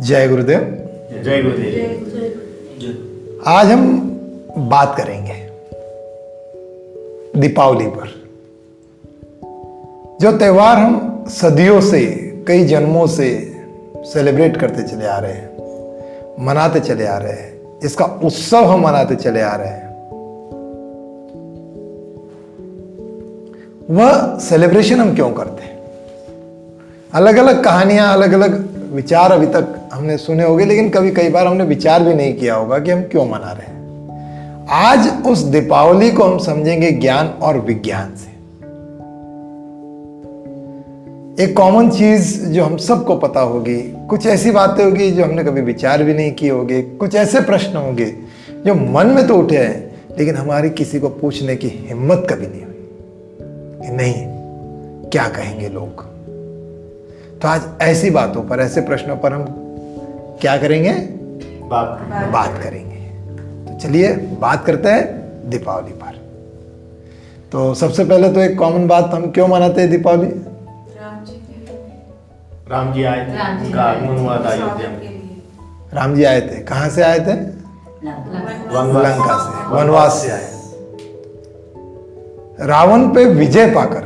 जय गुरुदेव। जय गुरुदेव। आज हम बात करेंगे दीपावली पर, जो त्योहार हम सदियों से, कई जन्मों से सेलिब्रेट करते चले आ रहे हैं, मनाते चले आ रहे हैं, इसका उत्सव हम मनाते चले आ रहे हैं। वह सेलिब्रेशन हम क्यों करते हैं? अलग अलग कहानियां, अलग अलग विचार अभी तक हमने सुने होंगे, लेकिन कई बार हमने विचार भी नहीं किया होगा कि हम क्यों मना रहे हैं। आज उस दीपावली को हम समझेंगे ज्ञान और विज्ञान से। एक कॉमन चीज जो हम सबको पता होगी, कुछ ऐसी बातें होगी जो हमने कभी विचार भी नहीं किए होंगे, कुछ ऐसे प्रश्न होंगे जो मन में तो उठे हैं लेकिन हमारी किसी को पूछने की हिम्मत कभी नहीं हुई कि नहीं, क्या कहेंगे लोग। तो आज ऐसी बातों पर, ऐसे प्रश्नों पर हम क्या करेंगे? बात करेंगे। तो चलिए बात करते हैं दीपावली पर। तो सबसे पहले तो एक कॉमन बात, हम क्यों मनाते हैं दीपावली? राम जी आए थे, उनका आगमन हुआ था अयोध्या में। राम जी आए थे, कहां से आए थे? लंका से, वनवास से आए। रावण पे विजय पाकर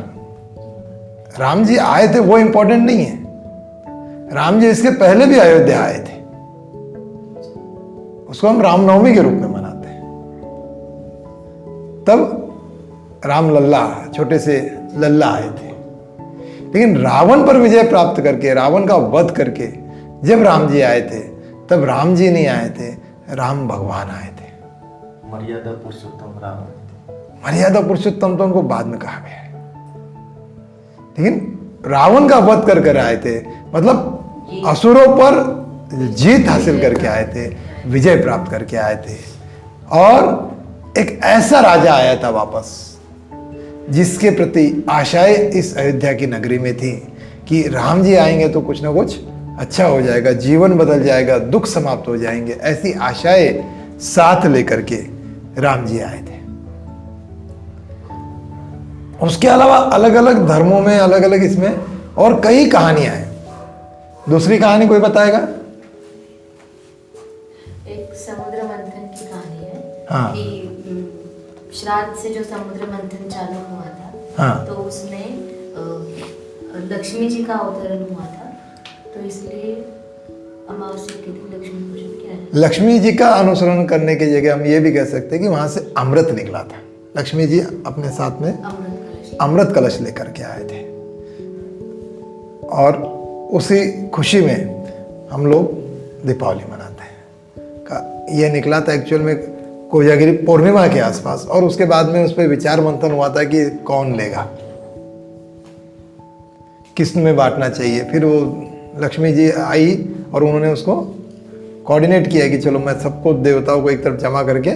राम जी आए थे, वो इंपॉर्टेंट नहीं है। राम जी इसके पहले भी अयोध्या आए थे, उसको हम रामनवमी के रूप में मनाते हैं। तब राम लल्ला, छोटे से लल्ला आए थे, लेकिन रावण पर विजय प्राप्त करके, रावण का वध करके जब राम जी आए थे, तब राम जी नहीं आए थे, राम भगवान आए थे। मर्यादा पुरुषोत्तम राम। मर्यादा पुरुषोत्तम तो उनको बाद में कहा गया है, लेकिन रावण का वध कर आए थे, मतलब असुरों पर जीत हासिल करके आए थे, विजय प्राप्त करके आए थे। और एक ऐसा राजा आया था वापस, जिसके प्रति आशाएं इस अयोध्या की नगरी में थी कि राम जी आएंगे तो कुछ ना कुछ अच्छा हो जाएगा, जीवन बदल जाएगा, दुख समाप्त हो जाएंगे। ऐसी आशाएं साथ लेकर के राम जी आए थे। उसके अलावा अलग अलग धर्मों में, अलग अलग इसमें और कई कहानियां हैं। दूसरी कहानी कोई बताएगा? एक समुद्र मंथन की कहानी है। हाँ। कि श्राद्ध से जो समुद्र मंथन चालू हुआ था, हाँ। तो उसमें लक्ष्मी जी का अवतरण हुआ था, तो इसलिए अमावस्या के दिन लक्ष्मी पूजन किया जाता है। लक्ष्मी जी का अनुसरण करने की जगह हम ये भी कह सकते हैं कि वहां से अमृत निकला था। लक्ष्मी जी अपने साथ में अमृत कलश लेकर के आए थे, और उसी खुशी में हम लोग दीपावली मनाते हैं। ये निकला था एक्चुअल में कोजागिरी पूर्णिमा के आसपास, और उसके बाद में उस पर विचार मंथन हुआ था कि कौन लेगा, किस में बांटना चाहिए। फिर वो लक्ष्मी जी आई और उन्होंने उसको कोऑर्डिनेट किया कि चलो मैं सबको, देवताओं को एक तरफ जमा करके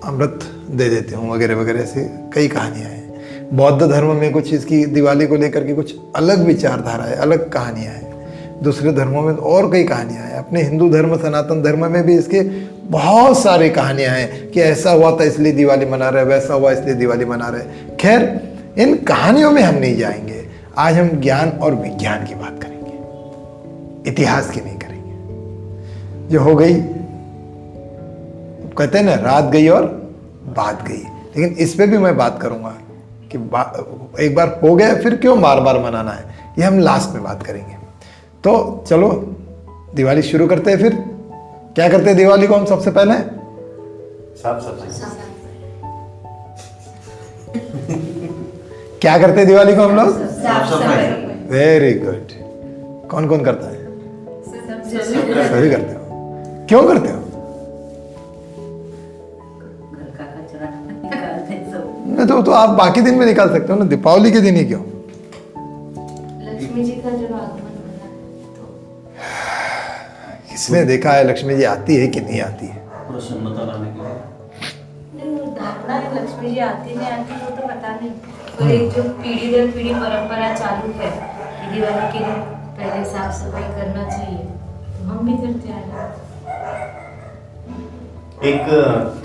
अमृत दे देती हूँ, वगैरह वगैरह। ऐसी कई कहानियाँ हैं। बौद्ध धर्म में कुछ इसकी दिवाली को लेकर के कुछ अलग विचारधारा है, अलग कहानियाँ हैं। दूसरे धर्मों में और कई कहानियाँ हैं। अपने हिंदू धर्म, सनातन धर्म में भी इसके बहुत सारी कहानियाँ हैं कि ऐसा हुआ था इसलिए दिवाली मना रहे, वैसा हुआ इसलिए दिवाली मना रहे। खैर, इन कहानियों में हम नहीं जाएंगे। आज हम ज्ञान और विज्ञान की बात करेंगे, इतिहास की नहीं करेंगे। जो हो गई, कहते हैं ना, रात गई और बात गई। लेकिन इस पे भी मैं बात करूंगा कि एक बार हो गया, फिर क्यों बार बार मनाना है, ये हम लास्ट में बात करेंगे। तो चलो दिवाली शुरू करते हैं। फिर क्या करते हैं दिवाली को हम? सबसे पहले साफ सफाई। क्या करते हैं दिवाली को हम लोग? साफ सफाई। Very good. कौन कौन करता है? सभी करते हो। क्यों करते हो? नहीं तो आप बाकी दिन में निकाल सकते हो ना, दीपावली के दिन ही क्यों? लक्ष्मी जी का जब आगमन हुआ तो किसने देखा है लक्ष्मी जी आती है कि नहीं आती है? प्रसन्नता लाने के लिए। नहीं, वो धारणा है लक्ष्मी जी आती नहीं आती वो तो पता नहीं, तो एक जो पीढ़ी दर पीढ़ी परंपरा चालू है कि दिवाली के दिन पहले साफ सफाई करना चाहिए, तो हम भी करते आए हैं। एक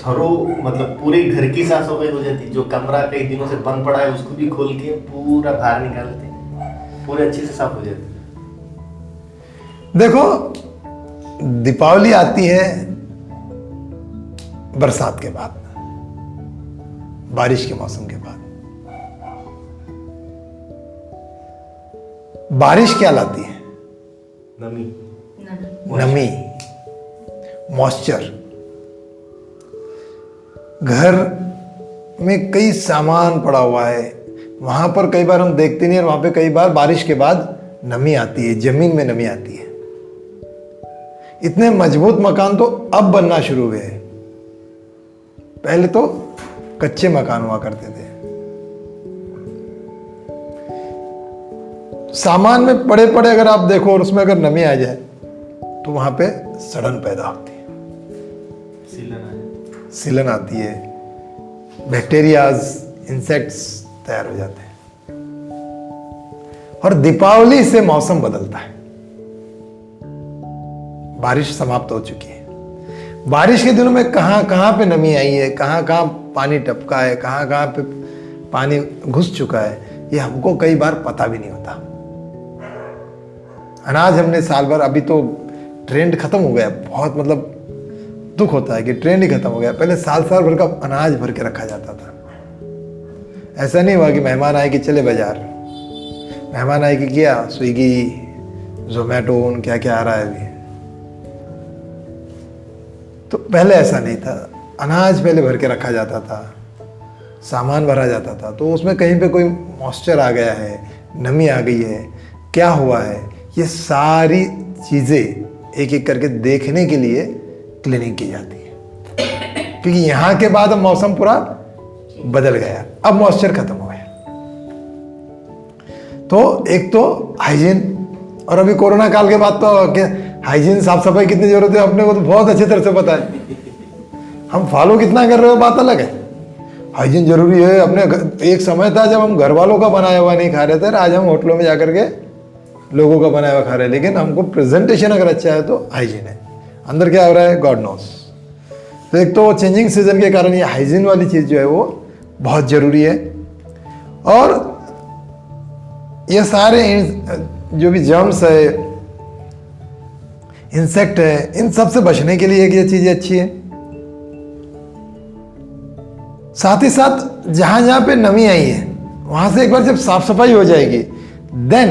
थरो, मतलब पूरे घर की साफ सफाई हो जाती। जो कमरा कई दिनों से बंद पड़ा है उसको भी खोल के पूरा बाहर निकालते, पूरे अच्छे से साफ हो जाते। देखो, दीपावली आती है बरसात के बाद, बारिश के मौसम के बाद। बारिश क्या लाती है? नमी। नमी, मॉइस्चर। घर में कई सामान पड़ा हुआ है, वहां पर कई बार हम देखते नहीं, और वहां पे कई बार बारिश के बाद नमी आती है, जमीन में नमी आती है। इतने मजबूत मकान तो अब बनना शुरू हुए हैं, पहले तो कच्चे मकान हुआ करते थे। सामान में पड़े पड़े अगर आप देखो और उसमें अगर नमी आ जाए तो वहां पे सड़न पैदा होती है, सिलन आती है, बैक्टीरियाज, इंसेक्ट्स तैयार हो जाते हैं। और दीपावली से मौसम बदलता है। बारिश समाप्त हो चुकी है, बारिश के दिनों में कहां कहां पे नमी आई है, कहां कहां पानी टपका है, कहां कहां पे पानी घुस चुका है, ये हमको कई बार पता भी नहीं होता। अनाज हमने साल भर, अभी तो ट्रेंड खत्म हो गया, बहुत मतलब दुख होता है कि ट्रेंड ही खत्म हो गया। पहले साल साल भर का अनाज भर के रखा जाता था। ऐसा नहीं हुआ कि मेहमान आए कि चले बाजार, मेहमान आए कि किया स्विगी, जोमेटो, क्या क्या आ रहा है अभी। तो पहले ऐसा नहीं था, अनाज पहले भर के रखा जाता था, सामान भरा जाता था। तो उसमें कहीं पे कोई मॉइस्चर आ गया है, नमी आ गई है, क्या हुआ है, ये सारी चीज़ें एक एक करके देखने के लिए क्लीनिंग की जाती है। क्योंकि यहाँ के बाद अब मौसम पूरा बदल गया, अब मॉइस्चर खत्म हो गया। तो एक तो हाइजीन, और अभी कोरोना काल के बाद तो हाइजीन, साफ सफाई कितनी जरूरत है अपने को तो बहुत अच्छी तरह से पता है। हम फॉलो कितना कर रहे हो बात अलग है, हाइजीन जरूरी है अपने। एक समय था जब हम घर वालों का बनाया हुआ नहीं खा रहे थे, आज हम होटलों में जाकर के लोगों का बनाया हुआ खा रहे हैं। लेकिन हमको प्रेजेंटेशन अगर अच्छा है तो हाइजीन है, अंदर क्या हो रहा है गॉड नोस। तो एक तो चेंजिंग सीजन के कारण ये हाइजीन वाली चीज़ जो है वो बहुत ज़रूरी है। और ये सारे जो भी जर्म्स है, इंसेक्ट है, इन सब से बचने के लिए ये चीज़ें अच्छी है। साथ ही साथ जहाँ जहाँ पे नमी आई है वहाँ से एक बार जब साफ सफाई हो जाएगी, देन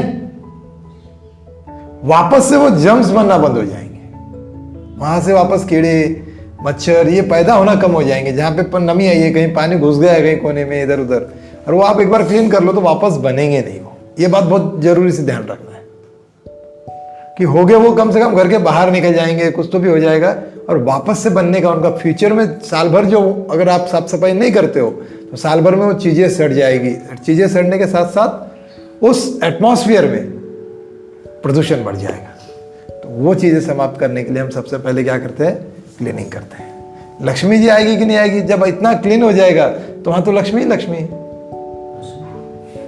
वापस से वो जर्म्स बनना बंद हो जाएंगे। वहां से वापस कीड़े मच्छर ये पैदा होना कम हो जाएंगे। जहाँ पे नमी आई है, कहीं पानी घुस गया है कहीं कोने में इधर उधर, और वो आप एक बार क्लीन कर लो तो वापस बनेंगे नहीं वो। ये बात बहुत जरूरी से ध्यान रखना है कि हो गए वो कम से कम घर के बाहर निकल जाएंगे, कुछ तो भी हो जाएगा। और वापस से बनने का उनका फ्यूचर में साल भर जो अगर आप साफ सफाई नहीं करते हो तो साल भर में वो चीज़ें सड़ जाएगी। चीज़ें सड़ने के साथ साथ उस एटमॉस्फेयर में प्रदूषण बढ़ जाएगा। तो वो चीज़ें समाप्त करने के लिए हम सबसे पहले क्या करते हैं, क्लीनिंग करते हैं। लक्ष्मी जी आएगी कि नहीं आएगी, जब इतना क्लीन हो जाएगा तो वहाँ तो लक्ष्मी ही लक्ष्मी है।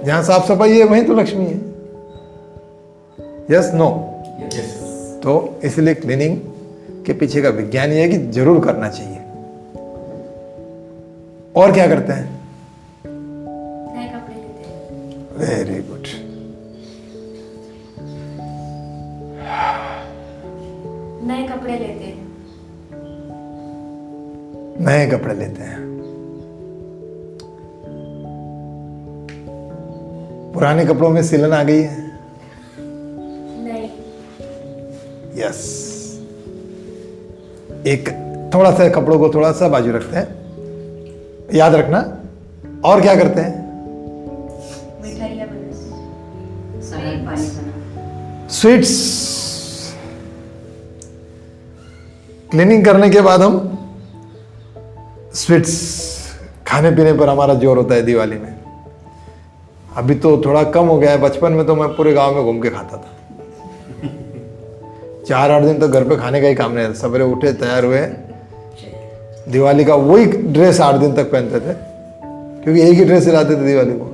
जहाँ साफ सफाई है वहीं तो लक्ष्मी है। Yes no? तो इसलिए क्लीनिंग के पीछे का विज्ञान ये है कि जरूर करना चाहिए। और क्या करते हैं? नए कपड़े लेते हैं। Very good. नए कपड़े लेते हैं। नए कपड़े लेते हैं। पुराने कपड़ों में सिलन आ गई है? नहीं। यस। एक थोड़ा सा कपड़ों को थोड़ा सा बाजू रखते हैं, याद रखना। और क्या करते हैं? मिठाइयाँ बनाते हैं। सरल पानी बना। स्वीट्स। क्लीनिंग करने के बाद हम स्वीट्स खाने पीने पर हमारा जोर होता है दिवाली में। अभी तो थोड़ा कम हो गया है, बचपन में तो मैं पूरे गांव में घूम के खाता था। 4-8 दिन तो घर पे खाने का ही काम नहीं था। सवेरे उठे, तैयार हुए, दिवाली का वही ड्रेस 8 दिन तक पहनते थे, क्योंकि एक ही ड्रेस लाते थे दिवाली को,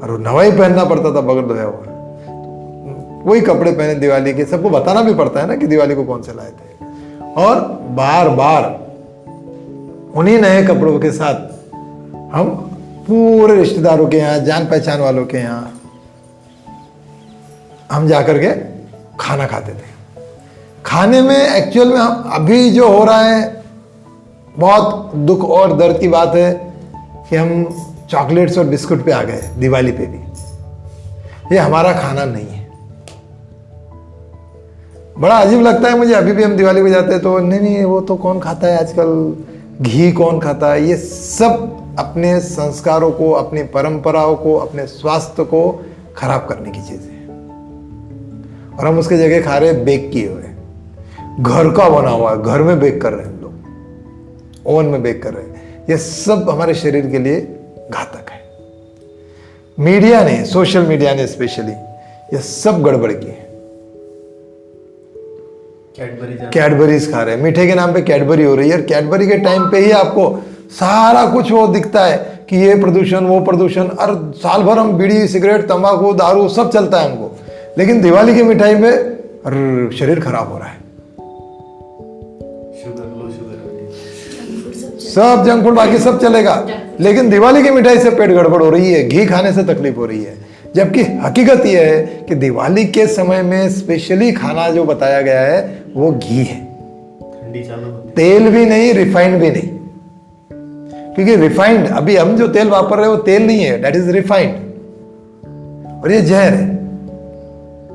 और वो नवा ही पहनना पड़ता था बगैर धोया हुआ। वही कपड़े पहने दिवाली के, सबको बताना भी पड़ता है ना कि दिवाली को कौन से लाए थे। और बार बार उन्हीं नए कपड़ों के साथ हम पूरे रिश्तेदारों के यहाँ, जान पहचान वालों के यहाँ हम जाकर के खाना खाते थे। खाने में एक्चुअल में हम अभी जो हो रहा है, बहुत दुख और दर्द की बात है कि हम चॉकलेट्स और बिस्कुट पे आ गए दिवाली पे भी। ये हमारा खाना नहीं है। बड़ा अजीब लगता है मुझे, अभी भी हम दिवाली पे जाते हैं तो नहीं वो तो कौन खाता है आजकल, घी कौन खाता है। ये सब अपने संस्कारों को, अपनी परंपराओं को, अपने स्वास्थ्य को खराब करने की चीज़ है। और हम उसके जगह खा रहे बेक किए हुए, घर का बना हुआ है, घर में बेक कर रहे हैं हम लोग, ओवन में बेक कर रहे हैं। ये सब हमारे शरीर के लिए घातक है। मीडिया ने, सोशल मीडिया ने स्पेशली ये सब गड़बड़ की है। कैडबरीज खा रहे हैं, मीठे के नाम पे कैडबरी हो रही है। और कैडबरी के टाइम पे ही आपको सारा कुछ वो दिखता है कि ये प्रदूषण, वो प्रदूषण, और साल भर हम बीड़ी, सिगरेट, तंबाकू, दारू सब चलता है हमको, लेकिन दिवाली की मिठाई में शरीर खराब हो रहा है। सब जंक फूड बाकी सब चलेगा, लेकिन दिवाली की मिठाई से पेट गड़बड़ हो रही है, घी खाने से तकलीफ हो रही है। जबकि हकीकत यह है कि दिवाली के समय में स्पेशली खाना जो बताया गया है वो घी है, तेल भी नहीं, रिफाइंड भी नहीं। क्योंकि रिफाइंड, अभी हम जो तेल वापर रहे हैं वो तेल नहीं है, दैट इज रिफाइंड, और ये जहर है,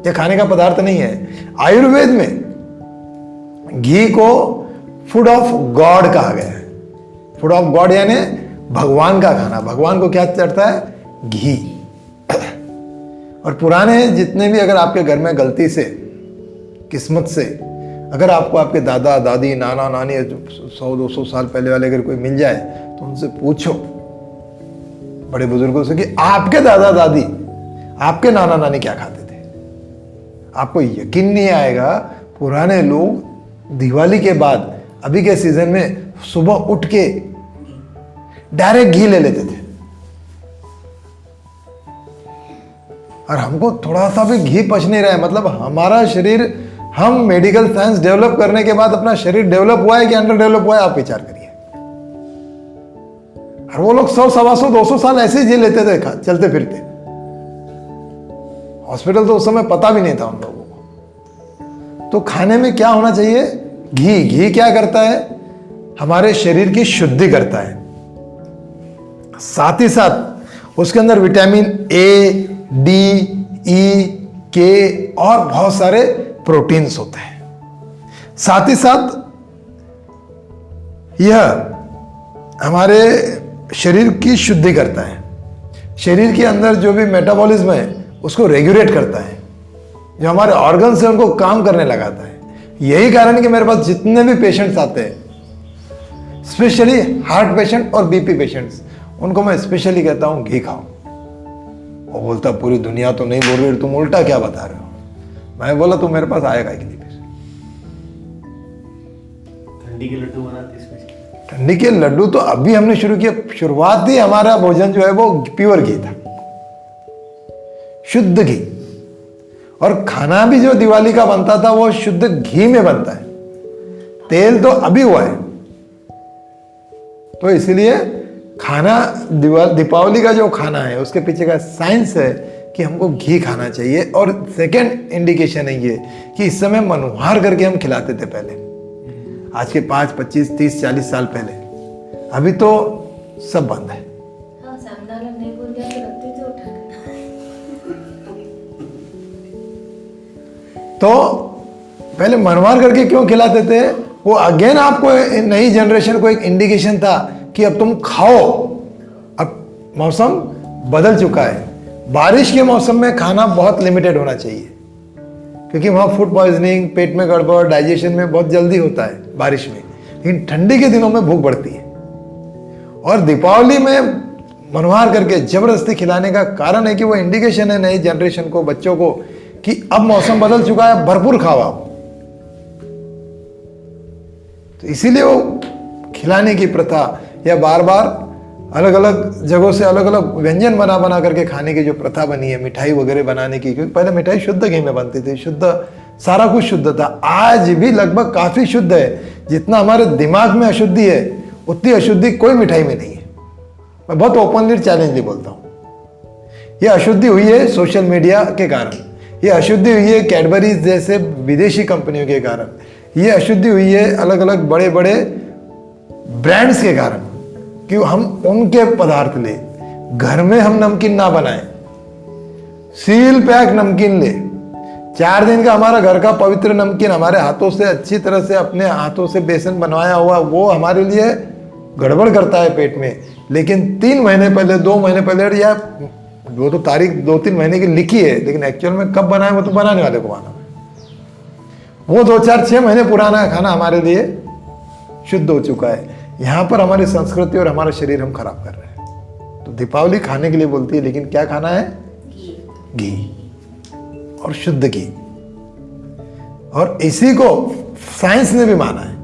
ये खाने का पदार्थ नहीं है। आयुर्वेद में घी को फूड ऑफ गॉड कहा गया है। फूड ऑफ गॉड यानी भगवान का खाना। भगवान को क्या चढ़ता है? घी। और पुराने जितने भी, अगर आपके घर में गलती से, किस्मत से, अगर आपको आपके दादा दादी, नाना नानी 100-200 साल पहले वाले अगर कोई मिल जाए तो उनसे पूछो, बड़े बुजुर्गों से, कि आपके दादा दादी, आपके नाना नानी क्या खाते थे। आपको यकीन नहीं आएगा, पुराने लोग दिवाली के बाद, अभी के सीजन में, सुबह उठ के डायरेक्ट घी ले लेते थे। और हमको थोड़ा सा भी घी पच नहीं रहा है। मतलब हमारा शरीर, हम मेडिकल साइंस डेवलप करने के बाद अपना शरीर डेवलप हुआ है कि अंडर डेवलप हुआ है, आप विचार करिए। और वो लोग 100, 125, 200 साल ऐसे ही जी लेते थे चलते फिरते। हॉस्पिटल तो उस समय पता भी नहीं था उन लोगों को। तो खाने में क्या होना चाहिए? घी। घी क्या करता है? हमारे शरीर की शुद्धि करता है, साथ ही साथ उसके अंदर विटामिन ए, डी, ई, के और बहुत सारे प्रोटीन्स होते हैं। साथ ही साथ यह हमारे शरीर की शुद्धि करता है। शरीर के अंदर जो भी मेटाबॉलिज्म है उसको रेगुलेट करता है, जो हमारे ऑर्गन्स है उनको काम करने लगाता है। यही कारण है कि मेरे पास जितने भी पेशेंट्स आते हैं, स्पेशली हार्ट पेशेंट और बीपी पेशेंट्स, उनको मैं स्पेशली कहता हूं घी खाओ। वो बोलता पूरी दुनिया तो नहीं बोल रही, तुम उल्टा क्या बता रहे हो। मैं बोला तुम मेरे पास आएगा कि नहीं। फिर ठंडी के लड्डू बनाते हैं। ठंडी के लड्डू तो अभी हमने शुरू किया। शुरुआती हमारा भोजन जो है वो प्योर घी था, शुद्ध घी। और खाना भी जो दिवाली का बनता था वो शुद्ध घी में बनता है, तेल तो अभी हुआ है। तो इसलिए खाना, दीपावली का जो खाना है उसके पीछे का साइंस है कि हमको घी खाना चाहिए। और सेकंड इंडिकेशन है ये कि इस समय मनोहार करके हम खिलाते थे पहले, आज के 5, 25, 30, 40 साल पहले। अभी तो सब बंद है। हाँ, सामने वाला नहीं बोल गया तो रखते थे उठा के। तो पहले मनोहार करके क्यों खिलाते थे? वो अगेन आपको नई जनरेशन को एक इंडिकेशन था कि अब तुम खाओ, अब मौसम बदल चुका है। बारिश के मौसम में खाना बहुत लिमिटेड होना चाहिए, क्योंकि वहाँ फूड पॉइजनिंग, पेट में गड़बड़, डाइजेशन में बहुत जल्दी होता है बारिश में। लेकिन ठंडी के दिनों में भूख बढ़ती है। और दीपावली में मनोहार करके जबरदस्ती खिलाने का कारण है कि वो इंडिकेशन है नई जनरेशन को, बच्चों को, कि अब मौसम बदल चुका है, भरपूर खाओ आप। तो इसीलिए वो खिलाने की प्रथा, या बार बार अलग अलग जगहों से अलग अलग व्यंजन बना बना करके खाने की जो प्रथा बनी है, मिठाई वगैरह बनाने की, क्योंकि पहले मिठाई शुद्ध घी में बनती थी, शुद्ध, सारा कुछ शुद्ध था। आज भी लगभग काफी शुद्ध है। जितना हमारे दिमाग में अशुद्धि है उतनी अशुद्धि कोई मिठाई में नहीं है। मैं बहुत ओपनली चैलेंजली बोलता हूँ, यह अशुद्धि हुई है सोशल मीडिया के कारण। ये अशुद्धि हुई है कैडबरीज जैसे विदेशी कंपनियों के कारण, ये अशुद्धि हुई है अलग अलग बड़े बड़े ब्रांड्स के कारण, कि हम उनके पदार्थ ले, घर में हम नमकीन ना बनाएं, सील पैक नमकीन ले, 4 दिन का हमारा घर का पवित्र नमकीन हमारे हाथों से अच्छी तरह से अपने हाथों से बेसन बनवाया हुआ, वो हमारे लिए गड़बड़ करता है पेट में। लेकिन 3 महीने पहले 2 महीने पहले, या वो तो तारीख 2-3 महीने की लिखी है, लेकिन एक्चुअल में कब बनाए वो तो बनाने वाले को मालूम है। वो 2-4-6 महीने पुराना खाना हमारे लिए शुद्ध हो चुका है। यहाँ पर हमारी संस्कृति और हमारा शरीर हम खराब कर रहे हैं। तो दीपावली खाने के लिए बोलती है, लेकिन क्या खाना है? घी, और शुद्ध घी। और इसी को साइंस ने भी माना है।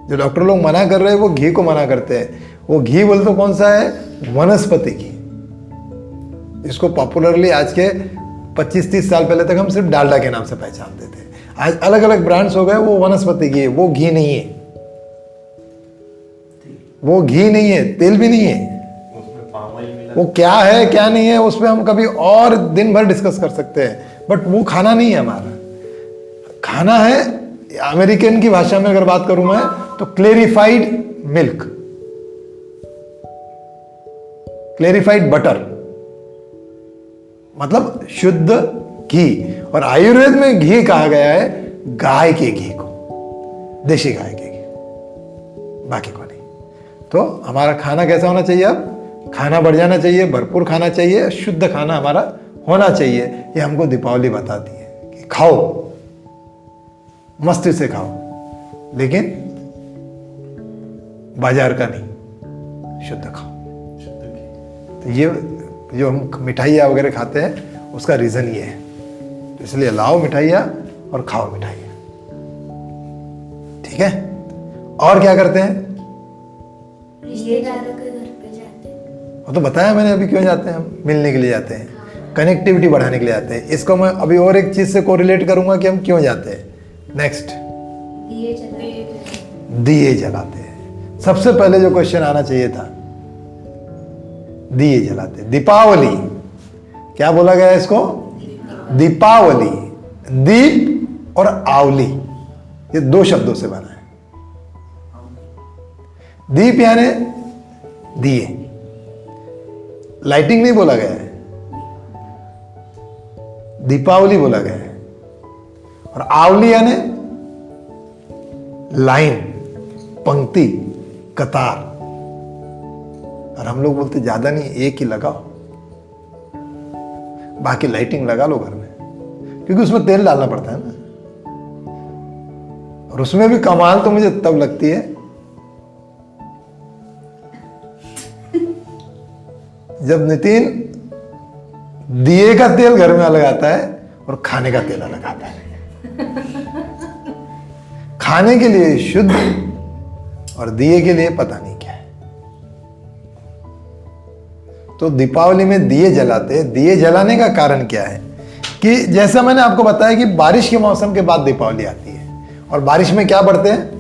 जो डॉक्टर लोग मना कर रहे हैं वो घी को मना करते हैं। वो घी बोलते तो कौन सा है? वनस्पति घी। इसको पॉपुलरली आज के 25-30 साल पहले तक हम सिर्फ डालडा के नाम से पहचानते थे। आज अलग अलग ब्रांड्स हो गए, वो वनस्पति घी है, वो घी नहीं है, वो घी नहीं है, तेल भी नहीं है। उसमें पाम ऑयल मिला, वो क्या है क्या नहीं है उस पर हम कभी और दिन भर डिस्कस कर सकते हैं, बट वो खाना नहीं है हमारा। खाना है, अमेरिकन की भाषा में अगर बात करूं मैं तो क्लेरिफाइड मिल्क, क्लेरिफाइड बटर, मतलब शुद्ध घी। और आयुर्वेद में घी कहा गया है गाय के घी को, देशी गाय के घी, बाकी को नहीं। तो हमारा खाना कैसा होना चाहिए? अब खाना बढ़ जाना चाहिए, भरपूर खाना चाहिए, शुद्ध खाना हमारा होना चाहिए। ये हमको दीपावली बताती है कि खाओ, मस्ती से खाओ, लेकिन बाजार का नहीं, शुद्ध खाओ। तो ये जो हम मिठाइयाँ वगैरह खाते हैं उसका रीज़न ये है। तो इसलिए लाओ मिठाइयाँ और खाओ मिठाइयाँ, ठीक है? और क्या करते हैं? रिश्तेदारों के घर पे जाते हैं। वो तो बताया मैंने अभी, क्यों जाते हैं हम? मिलने के लिए जाते हैं, कनेक्टिविटी बढ़ाने के लिए जाते हैं। इसको मैं अभी और एक चीज़ से कोरिलेट करूँगा कि हम क्यों जाते हैं। नेक्स्ट, दिए जलाते। दिए जलाते हैं। सबसे पहले जो क्वेश्चन आना चाहिए था, दिए जलाते। दीपावली क्या बोला गया है इसको? दीपावली। दीप और आवली ये 2 शब्दों से बना है। दीप यानी दिए, लाइटिंग नहीं बोला गया है, दीपावली बोला गया है। और आवली यानी लाइन, पंक्ति, कतार। और हम लोग बोलते ज्यादा नहीं, एक ही लगाओ, बाकी लाइटिंग लगा लो घर में, क्योंकि उसमें तेल डालना पड़ता है ना। और उसमें भी कमाल तो मुझे तब लगती है जब नितिन दिए का तेल घर में अलग आता है और खाने का तेल अलग आता है। खाने के लिए शुद्ध और दिए के लिए पता नहीं क्या है। तो दीपावली में दिए जलाते हैं। दिए जलाने का कारण क्या है कि जैसा मैंने आपको बताया कि बारिश के मौसम के बाद दीपावली आती है, और बारिश में क्या बढ़ते हैं?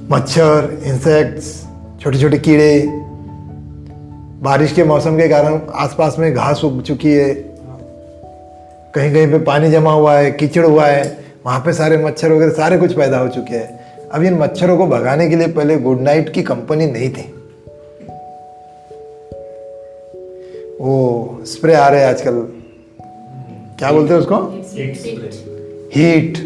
मच्छर, इंसेक्ट्स, छोटे छोटे कीड़े। बारिश के मौसम के कारण आसपास में घास उग चुकी है, कहीं कहीं पे पानी जमा हुआ है, कीचड़ हुआ है, वहाँ पे सारे मच्छर वगैरह सारे कुछ पैदा हो चुके हैं। अब इन मच्छरों को भगाने के लिए पहले गुड नाइट की कंपनी नहीं थी। वो स्प्रे आ रहे हैं आजकल, क्या बोलते हैं उसको? हीट,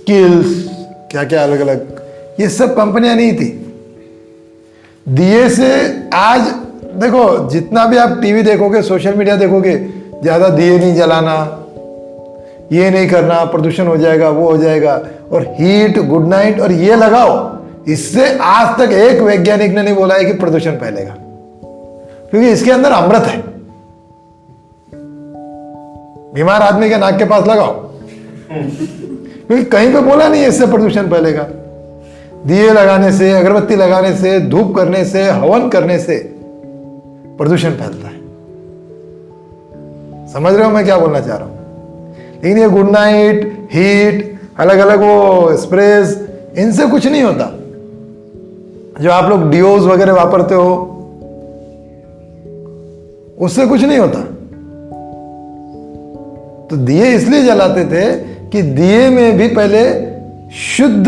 किल्स, क्या क्या अलग अलग, ये सब कंपनियां नहीं थी। दिए से आज देखो, जितना भी आप टीवी देखोगे, सोशल मीडिया देखोगे, ज्यादा दिए नहीं जलाना, ये नहीं करना, प्रदूषण हो जाएगा, वो हो जाएगा। और हीट, गुड नाइट और ये लगाओ, इससे आज तक एक वैज्ञानिक ने नहीं बोला है कि प्रदूषण फैलेगा, क्योंकि इसके अंदर अमृत है। बीमार आदमी के नाक के पास लगाओ, क्योंकि कहीं पे बोला नहीं है इससे प्रदूषण फैलेगा। दिए लगाने से, अगरबत्ती लगाने से, धूप करने से, हवन करने से प्रदूषण फैलता है। समझ रहे हो मैं क्या बोलना चाह रहा हूं? लेकिन ये गुड नाइट, हीट, अलग अलग वो स्प्रेज, इनसे कुछ नहीं होता। जो आप लोग डिओज वगैरह वापरते हो, उससे कुछ नहीं होता। तो दिए इसलिए जलाते थे कि दिए में भी पहले शुद्ध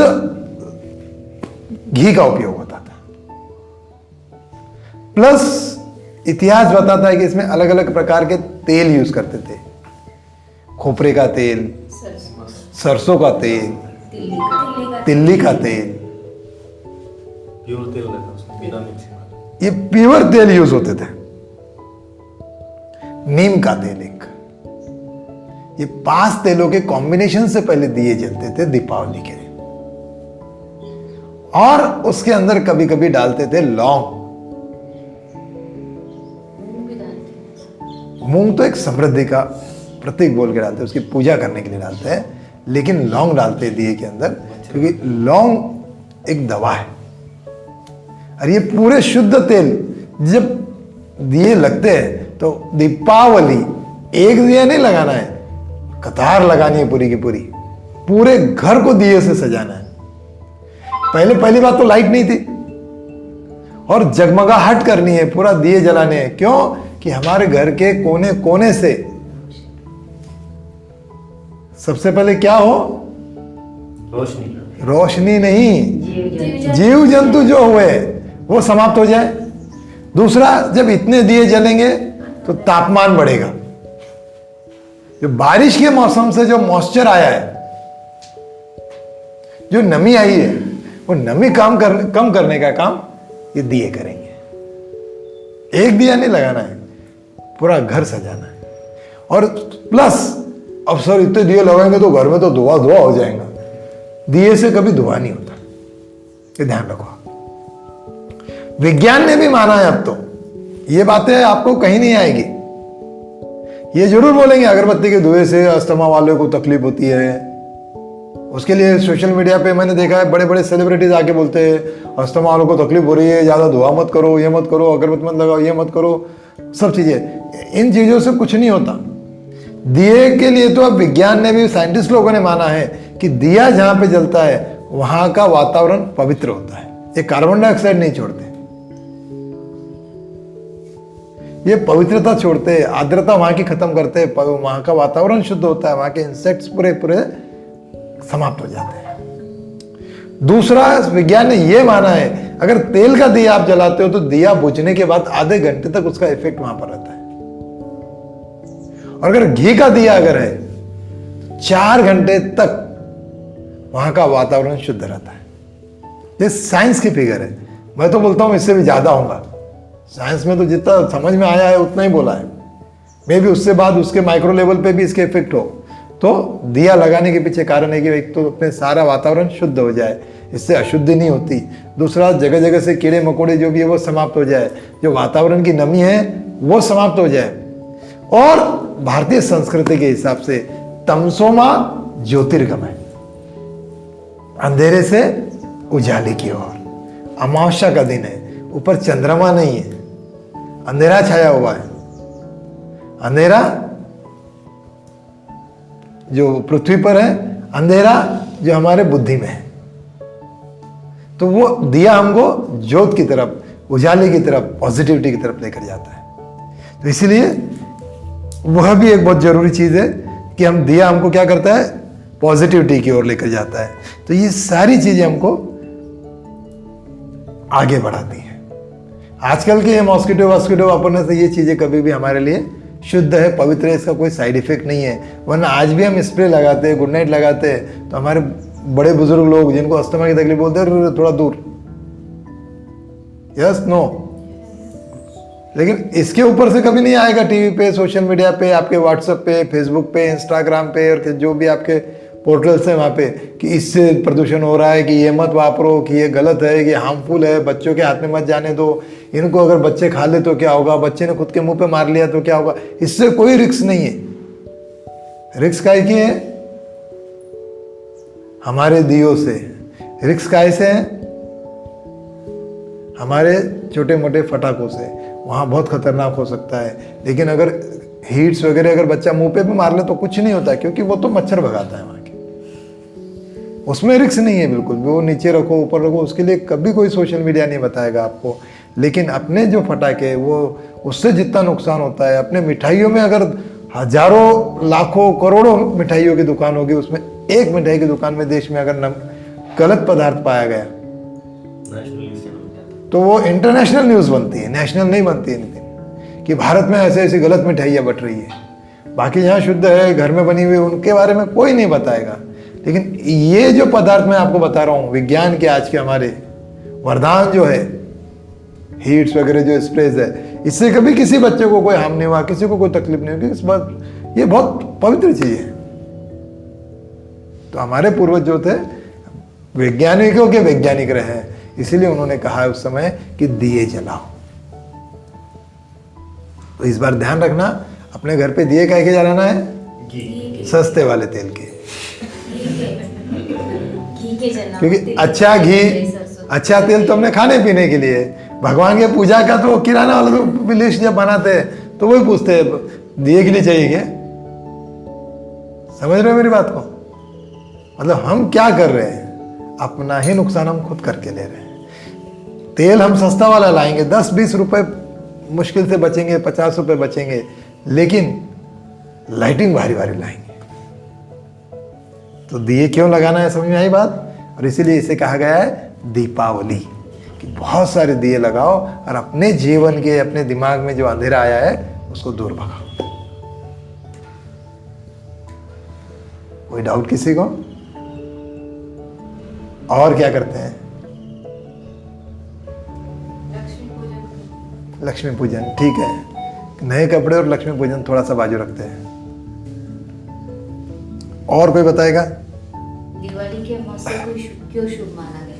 घी का उपयोग होता था। प्लस इतिहास बताता है कि इसमें अलग अलग प्रकार के तेल यूज करते थे। खोपरे का तेल, सरसों का तेल, तिल्ली का तेल, प्योर तेल रहता है उसमें, बिना मिक्सिंग वाला। ये प्योर तेल यूज होते थे। नीम का तेल एक, ये 5 तेलों के कॉम्बिनेशन से पहले दिए जलते थे दीपावली के दिन। और उसके अंदर कभी कभी डालते थे लौंग। मूंग तो एक समृद्धि का प्रतीक बोल के डालते हैं, उसकी पूजा करने के लिए डालते हैं, लेकिन लौंग डालते हैं दिए के अंदर, क्योंकि लौंग एक दवा है। और ये पूरे शुद्ध तेल जब दिए लगते हैं तो दीपावली एक दिया नहीं लगाना है, कतार लगानी है पूरी की पूरी, पूरे घर को दिए से सजाना है। पहली बात तो लाइट नहीं थी और जगमगाहट करनी है, पूरा दिए जलाने हैं। क्यों? कि हमारे घर के कोने कोने से सबसे पहले क्या हो? रोशनी नहीं, जीव जंतु जो हुए वो समाप्त हो जाए। दूसरा, जब इतने दिए जलेंगे तो तापमान बढ़ेगा। जो बारिश के मौसम से जो मॉइस्चर आया है, जो नमी आई है, वो नमी कम करने का काम ये दिए करेंगे। एक दिया नहीं लगाना है, पूरा घर सजाना है। और प्लस, अब सर इतने दिए लगाएंगे तो घर में तो धुआं हो जाएगा। दिए से कभी धुआं नहीं होता, ये ध्यान रखो। विज्ञान ने भी माना है अब तो, ये बातें आपको कहीं नहीं आएगी। ये जरूर बोलेंगे अगरबत्ती के धुएं से अस्थमा वालों को तकलीफ होती है। उसके लिए सोशल मीडिया पे मैंने देखा है बड़े बड़े सेलिब्रिटीज आके बोलते हैं अस्थमा वालों को तकलीफ हो रही है, ज्यादा धुआं मत करो, ये मत करो, अगरबत्ती मत लगाओ, ये मत करो, सब चीजें। इन चीजों से कुछ नहीं होता। दिए के लिए तो अब विज्ञान ने भी, साइंटिस्ट लोगों ने माना है कि दिया जहां पे जलता है वहां का वातावरण पवित्र होता है। ये कार्बन डाइऑक्साइड नहीं छोड़ते, ये पवित्रता छोड़ते हैं, आर्द्रता वहां की खत्म करते हैं, वहां का वातावरण शुद्ध होता है, वहां के इंसेक्ट्स पूरे समाप्त हो जाते हैं। दूसरा, विज्ञान ने यह माना है अगर तेल का दिया आप जलाते हो तो दिया बुझने के बाद आधे घंटे तक उसका इफेक्ट वहां पर रहता है। और अगर घी का दिया अगर है, 4 घंटे तक वहां का वातावरण शुद्ध रहता है। ये साइंस की फिगर है। मैं तो बोलता हूं इससे भी ज्यादा होगा। साइंस में तो जितना समझ में आया है उतना ही बोला है। मे भी उससे बाद उसके माइक्रो लेवल पे भी इसके इफेक्ट हो। तो दिया लगाने के पीछे कारण है कि एक तो अपने सारा वातावरण शुद्ध हो जाए, इससे अशुद्धि नहीं होती। दूसरा, जगह जगह से कीड़े मकोड़े जो भी है वो समाप्त हो जाए, जो वातावरण की नमी है वो समाप्त हो जाए। और भारतीय संस्कृति के हिसाब से तमसोमा ज्योतिर्गमय, अंधेरे से उजाले की ओर। अमावस्या का दिन है, ऊपर चंद्रमा नहीं है, अंधेरा छाया हुआ है। अंधेरा जो पृथ्वी पर है, अंधेरा जो हमारे बुद्धि में है। तो वो दिया हमको ज्योत की तरफ, उजाले की तरफ, पॉजिटिविटी की तरफ लेकर जाता है। तो इसीलिए वह भी एक बहुत जरूरी चीज है कि हम दिया हमको क्या करता है, पॉजिटिविटी की ओर लेकर जाता है। तो ये सारी चीजें हमको आगे बढ़ाती हैं। आजकल के ये मॉस्किटो वास्किटो से ये चीजें कभी भी हमारे लिए शुद्ध है, पवित्र है, इसका कोई साइड इफेक्ट नहीं है। वरना आज भी हम स्प्रे लगाते हैं, गुड नाइट लगाते हैं, तो हमारे बड़े बुजुर्ग लोग जिनको अस्थमा की तकलीफ बोलते हैं थोड़ा दूर, यस नो। लेकिन इसके ऊपर से कभी नहीं आएगा टीवी पे, सोशल मीडिया पे, आपके व्हाट्सएप पे, फेसबुक पे, इंस्टाग्राम पे और जो भी आपके पोर्टल्स हैं वहाँ पे कि इससे प्रदूषण हो रहा है, कि ये मत वापरो, कि ये गलत है, कि हार्मफुल है, बच्चों के हाथ में मत जाने दो, इनको अगर बच्चे खा ले तो क्या होगा, बच्चे ने खुद के मुंह पे मार लिया तो क्या होगा। इससे कोई रिस्क नहीं है। रिस्क काय की है? हमारे दियों से। रिस्क काय से है? हमारे छोटे मोटे फटाकों से। वहाँ बहुत खतरनाक हो सकता है, लेकिन अगर हीट्स वगैरह अगर बच्चा मुंह पे भी मार ले तो कुछ नहीं होता, क्योंकि वो तो मच्छर भगाता है वहाँ के, उसमें रिस्क नहीं है बिल्कुल भी। वो नीचे रखो, ऊपर रखो, उसके लिए कभी कोई सोशल मीडिया नहीं बताएगा आपको। लेकिन अपने जो फटाके वो उससे जितना नुकसान होता है। अपने मिठाइयों में अगर हजारों लाखों करोड़ों मिठाइयों की दुकान होगी, उसमें एक मिठाई की दुकान में देश में अगर गलत पदार्थ पाया गया तो वो इंटरनेशनल न्यूज़ बनती है, नेशनल नहीं बनती है नितिन, कि भारत में ऐसे ऐसी गलत मिठाइयाँ बट रही है। बाकी जहाँ शुद्ध है, घर में बनी हुई, उनके बारे में कोई नहीं बताएगा। लेकिन ये जो पदार्थ मैं आपको बता रहा हूँ, विज्ञान के आज के हमारे वरदान जो है, हीट्स वगैरह जो स्प्रेज है, इससे कभी किसी बच्चे को कोई हार्म नहीं हुआ, किसी को कोई तकलीफ नहीं हुई। इस बात ये बहुत पवित्र चीज है। तो हमारे पूर्वज जो थे वैज्ञानिकों के वैज्ञानिक रहे, इसीलिए उन्होंने कहा उस समय कि दिए जलाओ। तो इस बार ध्यान रखना, अपने घर पे दिए काहे के जलाना है? सस्ते वाले तेल के, घी के जलाओ, क्योंकि अच्छा घी, अच्छा तेल तो हमने खाने पीने के लिए, भगवान के पूजा का तो किराना वाला तो लिस्ट जब बनाते हैं तो वही पूछते हैं दिए के लिए चाहिए क्या? समझ रहे हो मेरी बात को? मतलब हम क्या कर रहे हैं, अपना ही नुकसान हम खुद करके ले रहे हैं। तेल हम सस्ता वाला लाएंगे, 10-20 रुपए मुश्किल से बचेंगे, 50 रुपए बचेंगे, लेकिन लाइटिंग भारी भारी लाएंगे। तो दिए क्यों लगाना है, समझ में आई बात? और इसीलिए इसे कहा गया है दीपावली, कि बहुत सारे दिए लगाओ और अपने जीवन के, अपने दिमाग में जो अंधेरा आया है उसको दूर भगाओ। कोई डाउट किसी को? और क्या करते हैं? लक्ष्मी पूजन, ठीक है। नए कपड़े और लक्ष्मी पूजन थोड़ा सा बाजू रखते हैं। और कोई बताएगा? दिवाली के मौसम को क्यों शुभ माना गया है?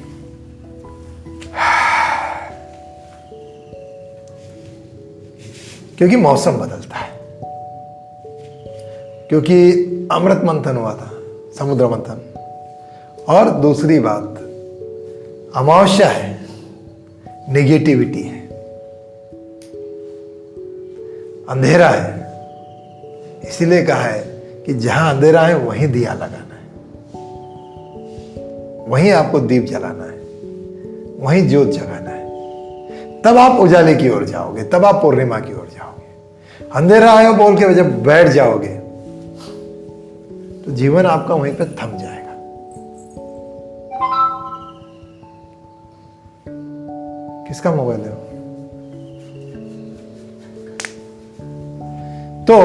क्योंकि मौसम बदलता है, क्योंकि अमृत मंथन हुआ था, समुद्र मंथन। और दूसरी बात, अमावस्या है, नेगेटिविटी है, अंधेरा है। इसीलिए कहा है कि जहां अंधेरा है वहीं दिया लगाना है, वहीं आपको दीप जलाना है, वहीं ज्योत जगाना है। तब आप उजाले की ओर जाओगे, तब आप पूर्णिमा की ओर जाओगे। अंधेरा आयो बोल के जब बैठ जाओगे तो जीवन आपका वहीं पे थम जाएगा। किसका मोबाइल है? तो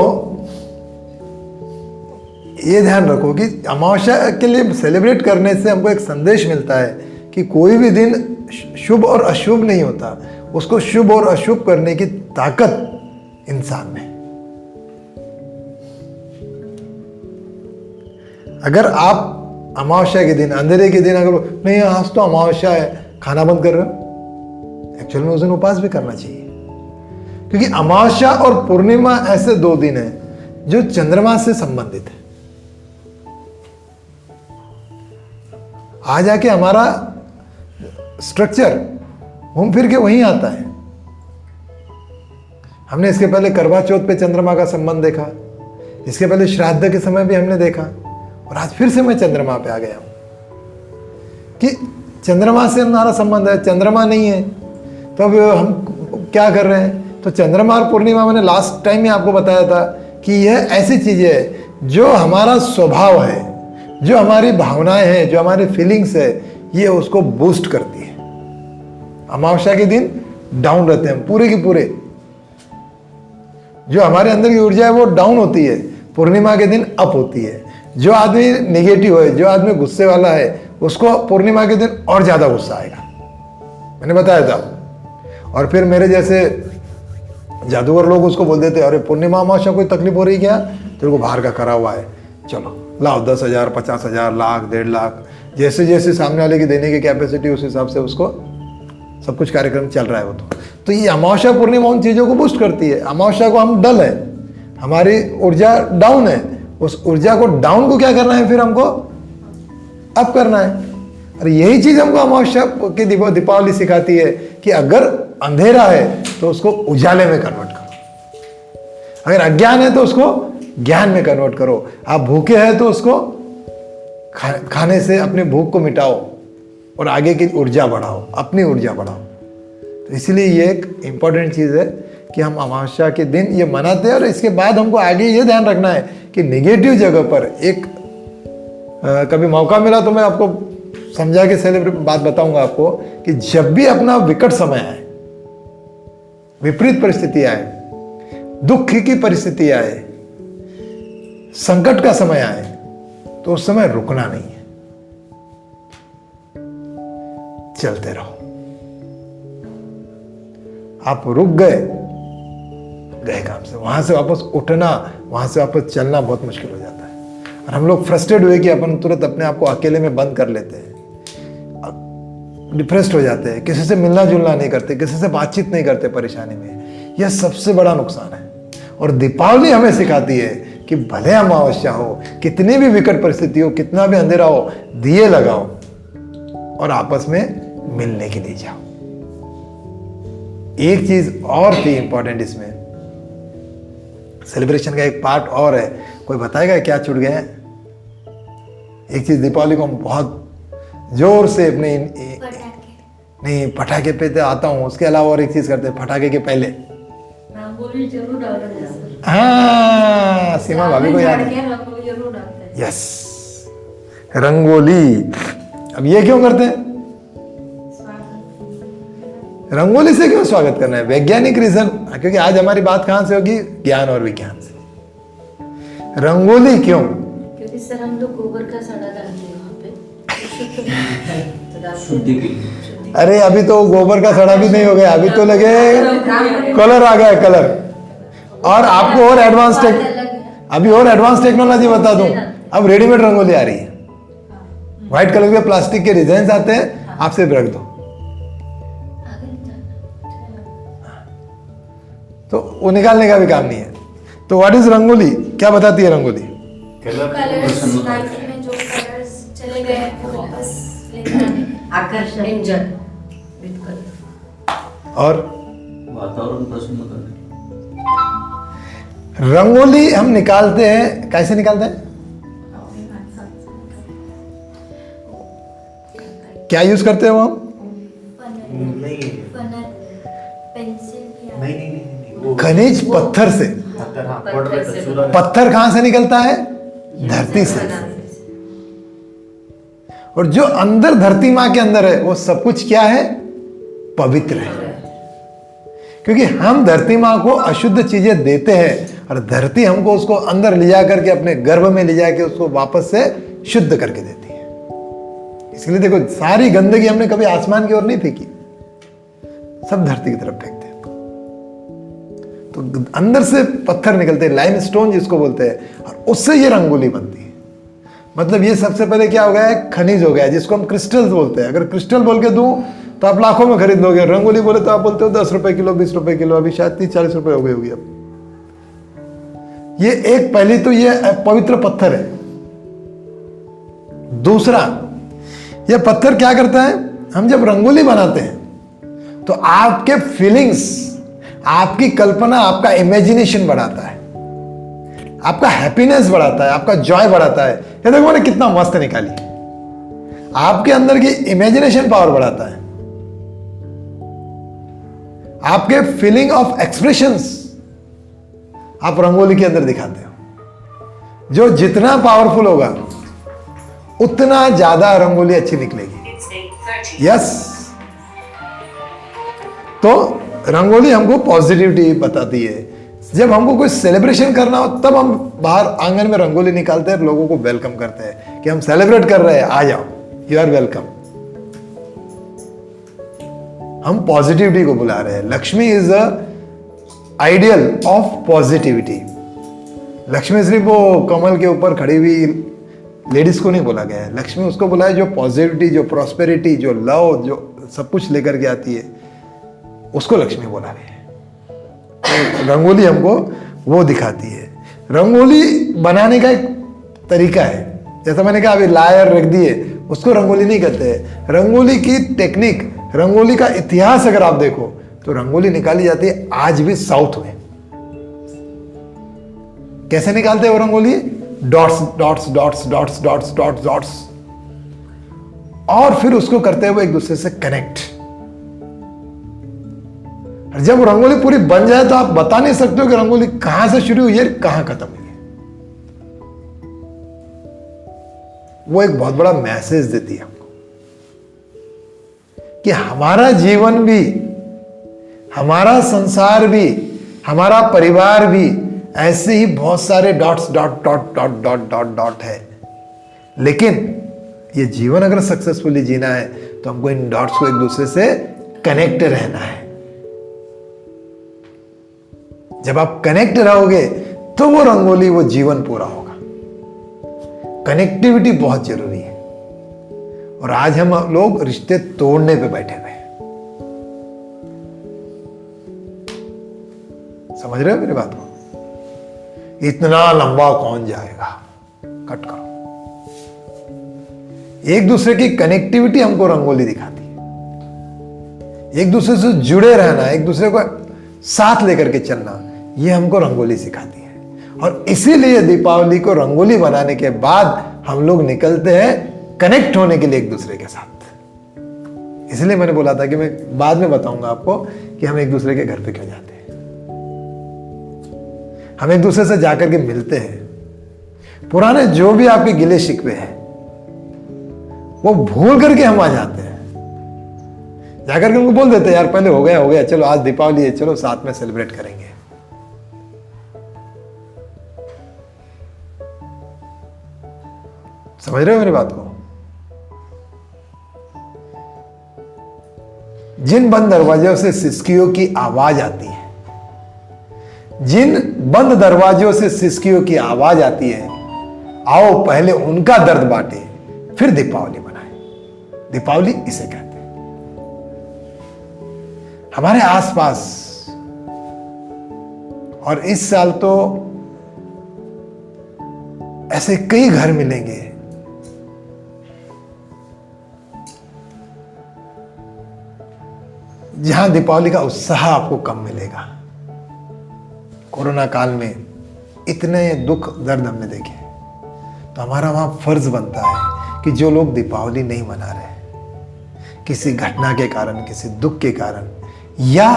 ये ध्यान रखो कि अमावस्या के लिए सेलिब्रेट करने से हमको एक संदेश मिलता है कि कोई भी दिन शुभ और अशुभ नहीं होता, उसको शुभ और अशुभ करने की ताकत इंसान में। अगर आप अमावस्या के दिन, अंधेरे के दिन अगर नहीं आज तो अमावस्या है, खाना बंद कर रहे हो, एक्चुअल में उस दिन उपवास भी करना चाहिए। क्योंकि अमावस्या और पूर्णिमा ऐसे दो दिन हैं जो चंद्रमा से संबंधित है। आ जाके हमारा स्ट्रक्चर घूम फिर के वहीं आता है। हमने इसके पहले करवा चौथ पे चंद्रमा का संबंध देखा, इसके पहले श्राद्ध के समय भी हमने देखा, और आज फिर से मैं चंद्रमा पे आ गया हूं कि चंद्रमा से हमारा संबंध है। चंद्रमा नहीं है तो अब हम क्या कर रहे हैं? तो चंद्रमा और पूर्णिमा, मैंने लास्ट टाइम में आपको बताया था कि यह ऐसी चीज है जो हमारा स्वभाव है, जो हमारी भावनाएं हैं, जो हमारी फीलिंग्स है, ये उसको बूस्ट करती है। अमावस्या के दिन डाउन रहते हैं पूरे के पूरे, जो हमारे अंदर की ऊर्जा है वो डाउन होती है। पूर्णिमा के दिन अप होती है। जो आदमी नेगेटिव है, जो आदमी गुस्से वाला है, उसको पूर्णिमा के दिन और ज्यादा गुस्सा आएगा, मैंने बताया था। और फिर मेरे जैसे जादूगर लोग उसको बोल देते, अरे पूर्णिमा अमावस्या कोई तकलीफ हो रही क्या, तेरे को बाहर का करा हुआ है, चलो लाओ 10,000, 50,000, लाख, 1.5 लाख, जैसे जैसे सामने वाले की देने की कैपेसिटी, उस हिसाब से उसको सब कुछ कार्यक्रम चल रहा है वो। तो ये अमावस्या पूर्णिमा उन चीज़ों को बूस्ट करती है। अमावस्या को हम डल है, हमारी ऊर्जा डाउन है, उस ऊर्जा को डाउन को क्या करना है, फिर हमको अप करना है। और यही चीज़ हमको अमावस्या की दीपावली सिखाती है कि अगर अंधेरा है तो उसको उजाले में कन्वर्ट करो, अगर अज्ञान है तो उसको ज्ञान में कन्वर्ट करो, आप भूखे हैं तो उसको खाने से अपने भूख को मिटाओ और आगे की ऊर्जा बढ़ाओ, अपनी ऊर्जा बढ़ाओ। तो इसलिए ये एक इंपॉर्टेंट चीज़ है कि हम अमावस्या के दिन ये मनाते हैं। और इसके बाद हमको आगे ये ध्यान रखना है कि नेगेटिव जगह पर एक कभी मौका मिला तो मैं आपको समझा के सेलिब्रेट बात बताऊंगा आपको कि जब भी अपना विकट समय आए, विपरीत परिस्थिति आए, दुख की परिस्थिति आए, संकट का समय आए, तो उस समय रुकना नहीं है, चलते रहो। आप रुक गए काम से, वहां से वापस उठना, वहां से वापस चलना बहुत मुश्किल हो जाता है। और हम लोग फ्रस्ट्रेट हुए कि अपन तुरंत अपने आप को अकेले में बंद कर लेते हैं, डिप्रेस्ड हो जाते हैं, किसी से मिलना जुलना नहीं करते, किसी से बातचीत नहीं करते परेशानी में। यह सबसे बड़ा नुकसान है। और दीपावली हमें सिखाती है कि भले अमावस्या हो, कितनी भी विकट परिस्थिति हो, कितना भी अंधेरा हो, दिए लगाओ और आपस में मिलने के लिए जाओ। एक चीज और थी इंपॉर्टेंट इसमें, सेलिब्रेशन का एक पार्ट और है, कोई बताएगा क्या छूट गया है? एक चीज दीपावली को हम बहुत जोर से अपने नहीं पटाखे पे तो आता हूँ, उसके अलावा और एक चीज करते हैं पटाखे के पहले। रंगोली जरूर डालते हैं। हाँ, सीमा भाभी को याद है। रंगोली जरूर डालते हैं। यस, रंगोली। अब ये क्यों करते हैं? रंगोली से क्यों स्वागत करना है? वैज्ञानिक रीजन, क्योंकि आज हमारी बात कहां से होगी? ज्ञान और विज्ञान से। रंगोली क्यों? क्योंकि सर हम लोग गोबर का सड़ा डालते हैं वहाँ पे, शुद्धि के लिए। अरे अभी तो गोबर का सड़ा भी नहीं हो गया, अभी तो लगे कलर आ गया, कलर। और आपको और एडवांस अभी और एडवांस टेक्नोलॉजी बता दूं, अब रेडीमेड रंगोली आ रही है। व्हाइट कलर के प्लास्टिक के डिजाइन आते हैं, आप सिर्फ रख दो, तो वो निकालने का भी काम नहीं है। तो व्हाट इज रंगोली? क्या बताती है रंगोली? कलर्स लाइफ में जो कलर्स चले गए हैं वो वापस लेकर आने। आकर्षण इंजन विद कलर। और वातावरण प्रसन्न करने। रंगोली हम निकालते हैं, कैसे निकालते हैं? क्या यूज करते हो हम? नहीं फनल, पेंसिल या नहीं वो खनिज पत्थर से। पत्थर, हाँ, पत्थर से चूरा। पत्थर कहां से निकलता है? धरती से। और जो अंदर धरती मां के अंदर है वो सब कुछ क्या है? पवित्र है। क्योंकि हम धरती मां को अशुद्ध चीजें देते हैं और धरती हमको उसको अंदर ले जा करके अपने गर्भ में ले जाके उसको वापस से शुद्ध करके देती है। इसलिए देखो, सारी गंदगी हमने कभी आसमान की ओर नहीं फेंकी, सब धरती की तरफ फेंकते हैं। तो अंदर से पत्थर निकलते हैं, लाइमस्टोन जिसको बोलते हैं, और उससे ये रंगोली बनती है। मतलब ये सबसे पहले क्या हो गया है? खनिज हो गया है, जिसको हम क्रिस्टल्स बोलते हैं। अगर क्रिस्टल बोल के दूं तो आप लाखों में खरीद लोगे, रंगोली बोले तो आप बोलते हो 10 रुपए किलो, 20 रुपए किलो, अभी शायद 30-40 रुपए हो गई होगी अब। ये एक, पहली तो ये पवित्र पत्थर है। दूसरा, ये पत्थर क्या करता है? हम जब रंगोली बनाते हैं तो आपके फीलिंग्स, आपकी कल्पना, आपका इमेजिनेशन बढ़ाता है, आपका हैप्पीनेस बढ़ाता है, आपका जॉय बढ़ाता है। ये देखो मैंने कितना मस्त निकाली। आपके अंदर की इमेजिनेशन पावर बढ़ाता है, आपके फीलिंग ऑफ एक्सप्रेशंस आप रंगोली के अंदर दिखाते हो। जो जितना पावरफुल होगा उतना ज्यादा रंगोली अच्छी निकलेगी। यस, तो रंगोली हमको पॉजिटिविटी बताती है। जब हमको कोई सेलिब्रेशन करना हो तब हम बाहर आंगन में रंगोली निकालते हैं, लोगों को वेलकम करते हैं कि हम सेलिब्रेट कर रहे हैं, आ जाओ, यू आर वेलकम। हम पॉजिटिविटी को बुला रहे हैं। Lakshmi is a ideal of positivity. Lakshmi सिर्फ वो कमल के ऊपर खड़ी हुई लेडीज को नहीं बोला गया है, लक्ष्मी उसको बोला है जो पॉजिटिविटी, जो प्रॉस्पेरिटी, जो लव, जो सब कुछ लेकर के आती है, उसको लक्ष्मी बोला गया है। तो रंगोली हमको वो दिखाती है। रंगोली बनाने का एक तरीका है, जैसा मैंने कहा अभी लायर रख दिए, उसको रंगोली नहीं कहते हैं। रंगोली की टेक्निक, रंगोली का इतिहास अगर आप देखो तो रंगोली निकाली जाती है आज भी साउथ में। कैसे निकालते हैं वो rangoli? Dots dots dots dots dots dots dots, और फिर उसको करते हुए एक दूसरे से कनेक्ट। और जब रंगोली पूरी बन जाए तो आप बता नहीं सकते हो कि रंगोली कहां से शुरू हुई है, कहां खत्म हुई है। वो एक बहुत बड़ा मैसेज देती है हमको कि हमारा जीवन भी, हमारा संसार भी, हमारा परिवार भी ऐसे ही बहुत सारे dots dot dot dot dot dot dot है। लेकिन ये जीवन अगर सक्सेसफुली जीना है तो हमको इन डॉट्स को एक दूसरे से कनेक्ट रहना है। जब आप कनेक्ट रहोगे तो वो रंगोली, वो जीवन पूरा होगा। कनेक्टिविटी बहुत जरूरी है। और आज हम लोग रिश्ते तोड़ने पे बैठे हुए हैं। समझ रहे हो मेरी बात को? इतना लंबा कौन जाएगा, कट करो। एक दूसरे की कनेक्टिविटी हमको रंगोली दिखाती है। एक दूसरे से जुड़े रहना, एक दूसरे को साथ लेकर के चलना, ये हमको रंगोली सिखाती है। और इसीलिए दीपावली को रंगोली बनाने के बाद हम लोग निकलते हैं कनेक्ट होने के लिए एक दूसरे के साथ। इसलिए मैंने बोला था कि मैं बाद में बताऊंगा आपको कि हम एक दूसरे के घर पे क्यों जाते हैं। हम एक दूसरे से जाकर के मिलते हैं। पुराने जो भी आपके गिले शिकवे हैं वो भूल करके हम आ जाते हैं। जाकर के उनको बोल देते हैं, यार पहले हो गया, चलो आज दीपावली है, चलो साथ में सेलिब्रेट करेंगे। समझ रहे हो मेरी बात को? जिन बंद दरवाजों से सिसकियों की आवाज आती है, जिन बंद दरवाजों से सिसकियों की आवाज आती है, आओ पहले उनका दर्द बांटे फिर दीपावली मनाएं। दीपावली इसे कहते हैं। हमारे आसपास, और इस साल तो ऐसे कई घर मिलेंगे जहां दीपावली का उत्साह आपको कम मिलेगा। कोरोना काल में इतने दुख दर्द हमने देखे, तो हमारा वहां फर्ज बनता है कि जो लोग दीपावली नहीं मना रहे, किसी घटना के कारण, किसी दुख के कारण, या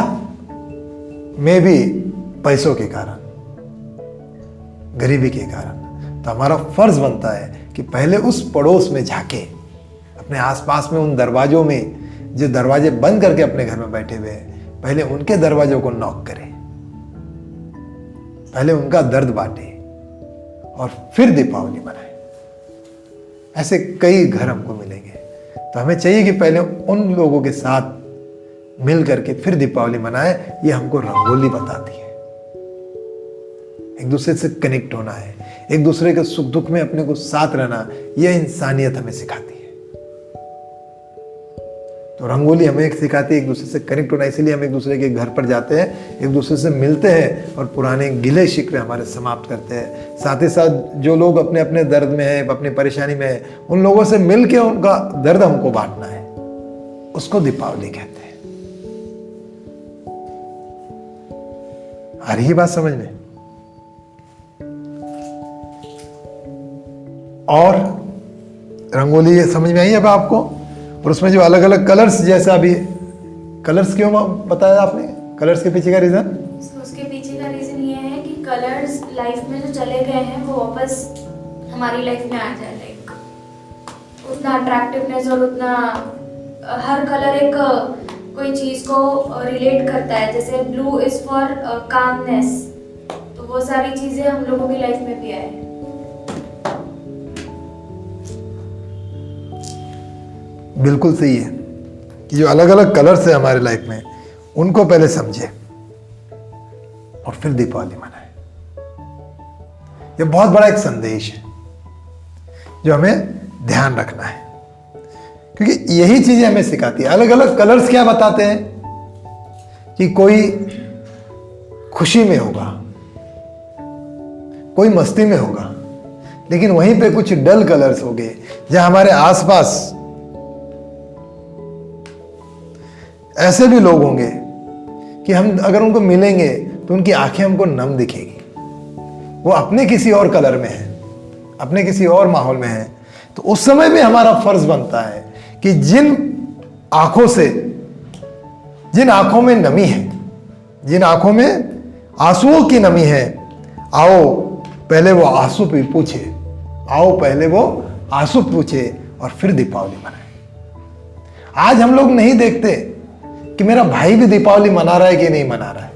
में भी पैसों के कारण, गरीबी के कारण, तो हमारा फर्ज बनता है कि पहले उस पड़ोस में जाके, अपने आसपास में उन दरवाजों में जो दरवाजे बंद करके अपने घर में बैठे हुए हैं, पहले उनके दरवाजों को नॉक करें, पहले उनका दर्द बांटे और फिर दीपावली मनाएं। ऐसे कई घर हमको मिलेंगे। तो हमें चाहिए कि पहले उन लोगों के साथ मिल करके फिर दीपावली मनाएं। ये हमको रंगोली बताती है। एक दूसरे से कनेक्ट होना है, एक दूसरे के सुख दुख में अपने को साथ रहना, यह इंसानियत हमें सिखाती है। तो रंगोली हमें एक सिखाती है एक दूसरे से कनेक्ट होना। इसीलिए हम एक दूसरे के घर पर जाते हैं, एक दूसरे से मिलते हैं और पुराने गिले शिकवे हमारे समाप्त करते हैं। साथ ही साथ जो लोग अपने अपने दर्द में हैं, अपनी परेशानी में हैं, उन लोगों से मिल के उनका दर्द हमको बांटना है। उसको दीपावली कहते हैं। आ रही बात समझ में? और रंगोली समझ में आई अब आपको? और उसमें जो अलग अलग कलर्स, जैसा अभी कलर्स क्यों बताया आपने? कलर्स के पीछे का रीजन? उसके पीछे का रीजन ये है कि कलर्स लाइफ में जो चले गए हैं वो वापस हमारी लाइफ में आ जाए। लाइक उतना अट्रैक्टिवनेस और उतना हर कलर एक कोई चीज़ को रिलेट करता है। जैसे ब्लू इज़ फॉर कामनेस, तो वो सारी चीज़ें हम लोगों की लाइफ में भी आए। बिल्कुल सही है कि जो अलग अलग कलर्स है हमारे लाइफ में, उनको पहले समझे और फिर दीपावली मनाए। यह बहुत बड़ा एक संदेश है जो हमें ध्यान रखना है, क्योंकि यही चीजें हमें सिखाती है। अलग अलग कलर्स क्या बताते हैं कि कोई खुशी में होगा, कोई मस्ती में होगा, लेकिन वहीं पे कुछ डल कलर्स हो गए जहां हमारे आसपास ऐसे भी लोग होंगे कि हम अगर उनको मिलेंगे तो उनकी आंखें हमको नम दिखेगी। वो अपने किसी और कलर में है, अपने किसी और माहौल में है। तो उस समय भी हमारा फर्ज बनता है कि जिन आंखों में नमी है, जिन आंखों में आंसुओं की नमी है, आओ पहले वो आंसू पूछे, आओ पहले वो आंसू पूछे और फिर दीपावली मनाए। आज हम लोग नहीं देखते कि मेरा भाई भी दीपावली मना रहा है कि नहीं मना रहा है।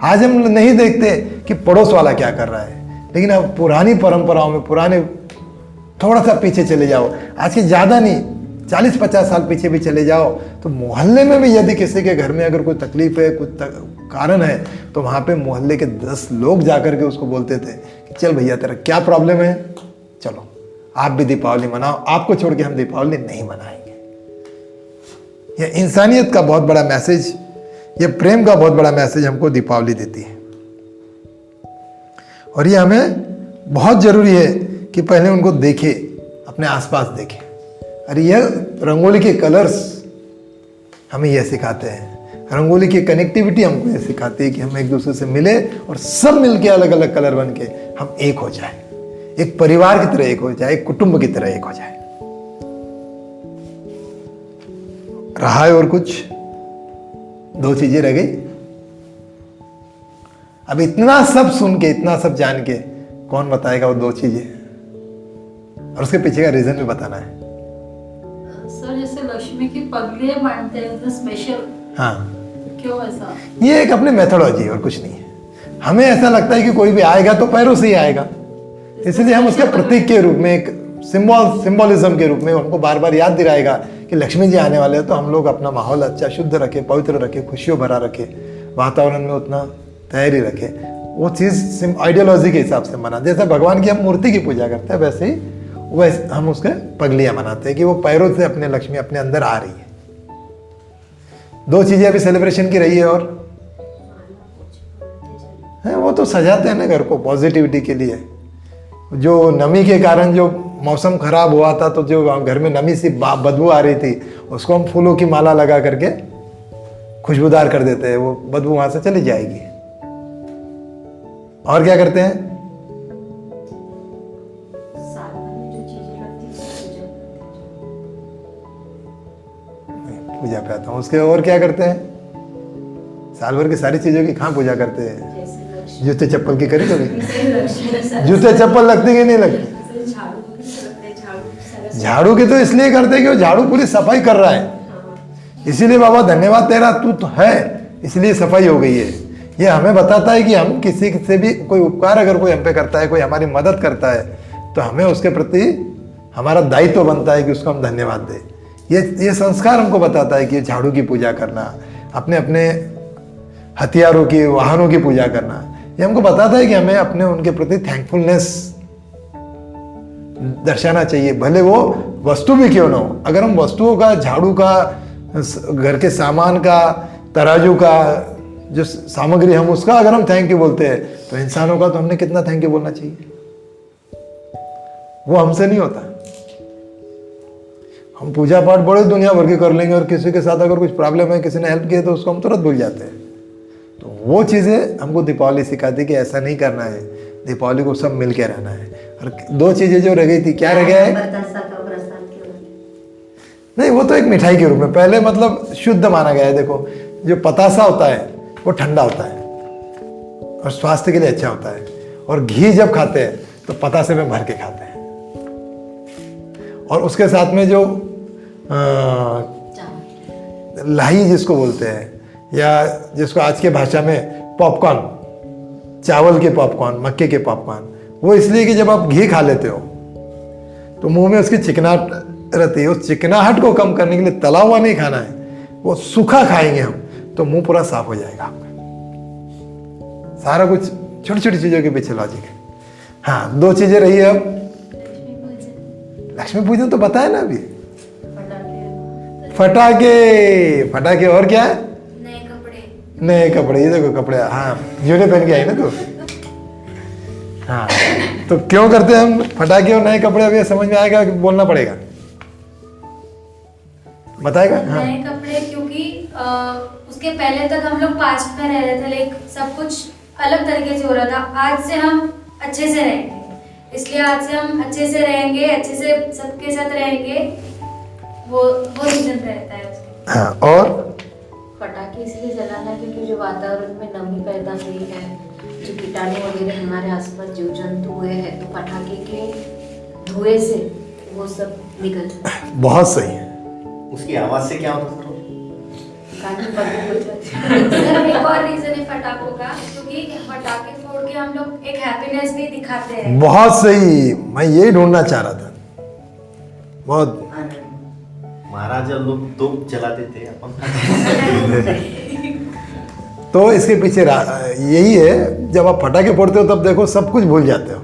आज हम नहीं देखते कि पड़ोस वाला क्या कर रहा है। लेकिन अब पुरानी परंपराओं में, पुराने थोड़ा सा पीछे चले जाओ, आज के ज़्यादा नहीं 40-50 साल पीछे भी चले जाओ, तो मोहल्ले में भी यदि किसी के घर में अगर कोई तकलीफ है, कुछ कारण है, तो वहाँ पे मोहल्ले के 10 लोग जाकर के उसको बोलते थे कि चल भैया तेरा क्या प्रॉब्लम है, चलो आप भी दीपावली मनाओ, आपको छोड़ के हम दीपावली नहीं मनाएंगे। यह इंसानियत का बहुत बड़ा मैसेज, यह प्रेम का बहुत बड़ा मैसेज हमको दीपावली देती है। और ये हमें बहुत ज़रूरी है कि पहले उनको देखे, अपने आसपास देखे। अरे यह रंगोली के कलर्स हमें यह सिखाते हैं, रंगोली की कनेक्टिविटी हमको यह सिखाती है कि हम एक दूसरे से मिले और सब मिलके अलग अलग कलर बन के हम एक हो जाए, एक परिवार की तरह एक हो जाए, एक कुटुंब की तरह एक हो जाए। रहा है और कुछ 2 चीजें रह गई। अब इतना सब सुन के, इतना सब जान के कौन बताएगा वो 2 चीजें, और उसके पीछे का रीजन भी बताना है। सर जैसे लक्ष्मी की पगलियां बांधते हैं स्पेशल, हाँ, क्यों ऐसा? ये एक अपनी मेथोडोलॉजी और कुछ नहीं है। हमें ऐसा लगता है कि कोई भी आएगा तो पैरों से ही आएगा, इसलिए हम उसके प्रतीक के रूप में, एक सिंबोलिज्म के रूप में हमको बार बार याद दिलाएगा कि लक्ष्मी जी आने वाले हैं। तो हम लोग अपना माहौल अच्छा शुद्ध रखे, पवित्र रखे, खुशियों भरा रखे, वातावरण में उतना तैयारी रखे। वो चीज़ आइडियोलॉजी के हिसाब से मना, जैसे भगवान की हम मूर्ति की पूजा करते हैं वैसे ही हम उसके पगलियाँ मनाते हैं कि वो पैरों से अपने लक्ष्मी अपने अंदर आ रही है। 2 चीज़ें अभी सेलिब्रेशन की रही है, और है वो तो सजाते हैं ना घर को पॉजिटिविटी के लिए। जो नमी के कारण जो मौसम खराब हुआ था, तो जो घर में नमी सी बदबू आ रही थी, उसको हम फूलों की माला लगा करके खुशबूदार कर देते हैं, वो बदबू वहां से चली जाएगी। और क्या करते हैं? पूजा पे आता हूँ उसके। और क्या करते हैं? साल भर की सारी चीजों की कहाँ पूजा करते हैं? जूते चप्पल की करी कभी? जूते चप्पल लगती कि नहीं लगती? झाड़ू की तो इसलिए करते हैं कि वो झाड़ू पूरी सफाई कर रहा है, इसीलिए बाबा धन्यवाद तेरा, तू तो है, इसलिए सफाई हो गई है। ये हमें बताता है कि हम किसी से भी कोई उपकार अगर कोई हम पे करता है, कोई हमारी मदद करता है, तो हमें उसके प्रति हमारा दायित्व बनता है कि उसको हम धन्यवाद दें। ये संस्कार हमको बताता है कि झाड़ू की पूजा करना, अपने अपने हथियारों की, वाहनों की पूजा करना, ये हमको बताता है कि हमें अपने उनके प्रति थैंकफुलनेस दर्शाना चाहिए, भले वो वस्तु भी क्यों ना हो। अगर हम वस्तुओं का, झाड़ू का, घर के सामान का, तराजू का, जो सामग्री, हम उसका अगर हम थैंक यू बोलते हैं, तो इंसानों का तो हमने कितना थैंक यू बोलना चाहिए। वो हमसे नहीं होता। हम पूजा पाठ बड़े दुनिया भर के कर लेंगे, और किसी के साथ अगर कुछ प्रॉब्लम है, किसी ने हेल्प किया, तो उसको हम तुरंत भूल जाते हैं। तो वो चीज़ें हमको दीपावली सिखाती कि ऐसा नहीं करना है, दीपावली को सब मिल के रहना है। और 2 चीज़ें जो रह गई थी, क्या रह गया है? नहीं, वो तो एक मिठाई के रूप में पहले मतलब शुद्ध माना गया है। देखो, जो पतासा होता है वो ठंडा होता है और स्वास्थ्य के लिए अच्छा होता है, और घी जब खाते हैं तो पतासे में भर के खाते हैं। और उसके साथ में जो लाही जिसको बोलते हैं, या जिसको आज के भाषा में पॉपकॉर्न, चावल के पॉपकॉर्न, मक्के के पॉपकॉर्न, वो इसलिए कि जब आप घी खा लेते हो तो मुंह में उसकी चिकनाहट रहती है। उस चिकनाहट को कम करने के लिए तला हुआ नहीं खाना है, वो सूखा खाएंगे हम, तो मुंह पूरा साफ हो जाएगा आपका। सारा कुछ छोटी छोटी चीजों के पीछे लॉजिक है। हाँ, 2 चीजें रही है। अब लक्ष्मी पूजन तो बताया ना अभी, फटाके और क्या है? नए कपड़े। ये देखो कपड़े, हाँ, जूते पहन के आई ना तू। हाँ, तो क्यों करते हैं हम फटाके और नए कपड़े? अभी समझ में आएगा कि बोलना पड़ेगा? बताएगा? हाँ। नए कपड़े क्योंकि उसके पहले तक हम लोग पास्ट में रह रहे थे, लाइक सब कुछ अलग तरीके से हो रहा था। आज से हम अच्छे से रहेंगे, इसलिए आज से हम अच्छे से रहेंगे, अच्छे से सबके साथ रहेंगे। वो रीजन रहता है उसके। हाँ, और फटाके पटाखे इसलिए जलाना है क्योंकि जो वातावरण में नमी पैदा हुई है, जो कीटाणु वगैरह हमारे आसपास जीव जंतु हुए हैं, तो पटाखे के धुएं से वो सब निकल जाता है। बहुत सही है। उसकी आवाज से क्या होता सर? कान में पकड़ हो जाती है। सर एक और रीजन है पटाखों का, क्योंकि पटाखे फोड़ के हम लोग एक हैप्पीनेस भी दिखाते हैं। बहुत सही, मैं यही ढूंढना चाह रहा था। बहुत महाराज लोग तो जलाते थे अपन। तो इसके पीछे यही है, जब आप पटाखे फोड़ते हो तब देखो सब कुछ भूल जाते हो,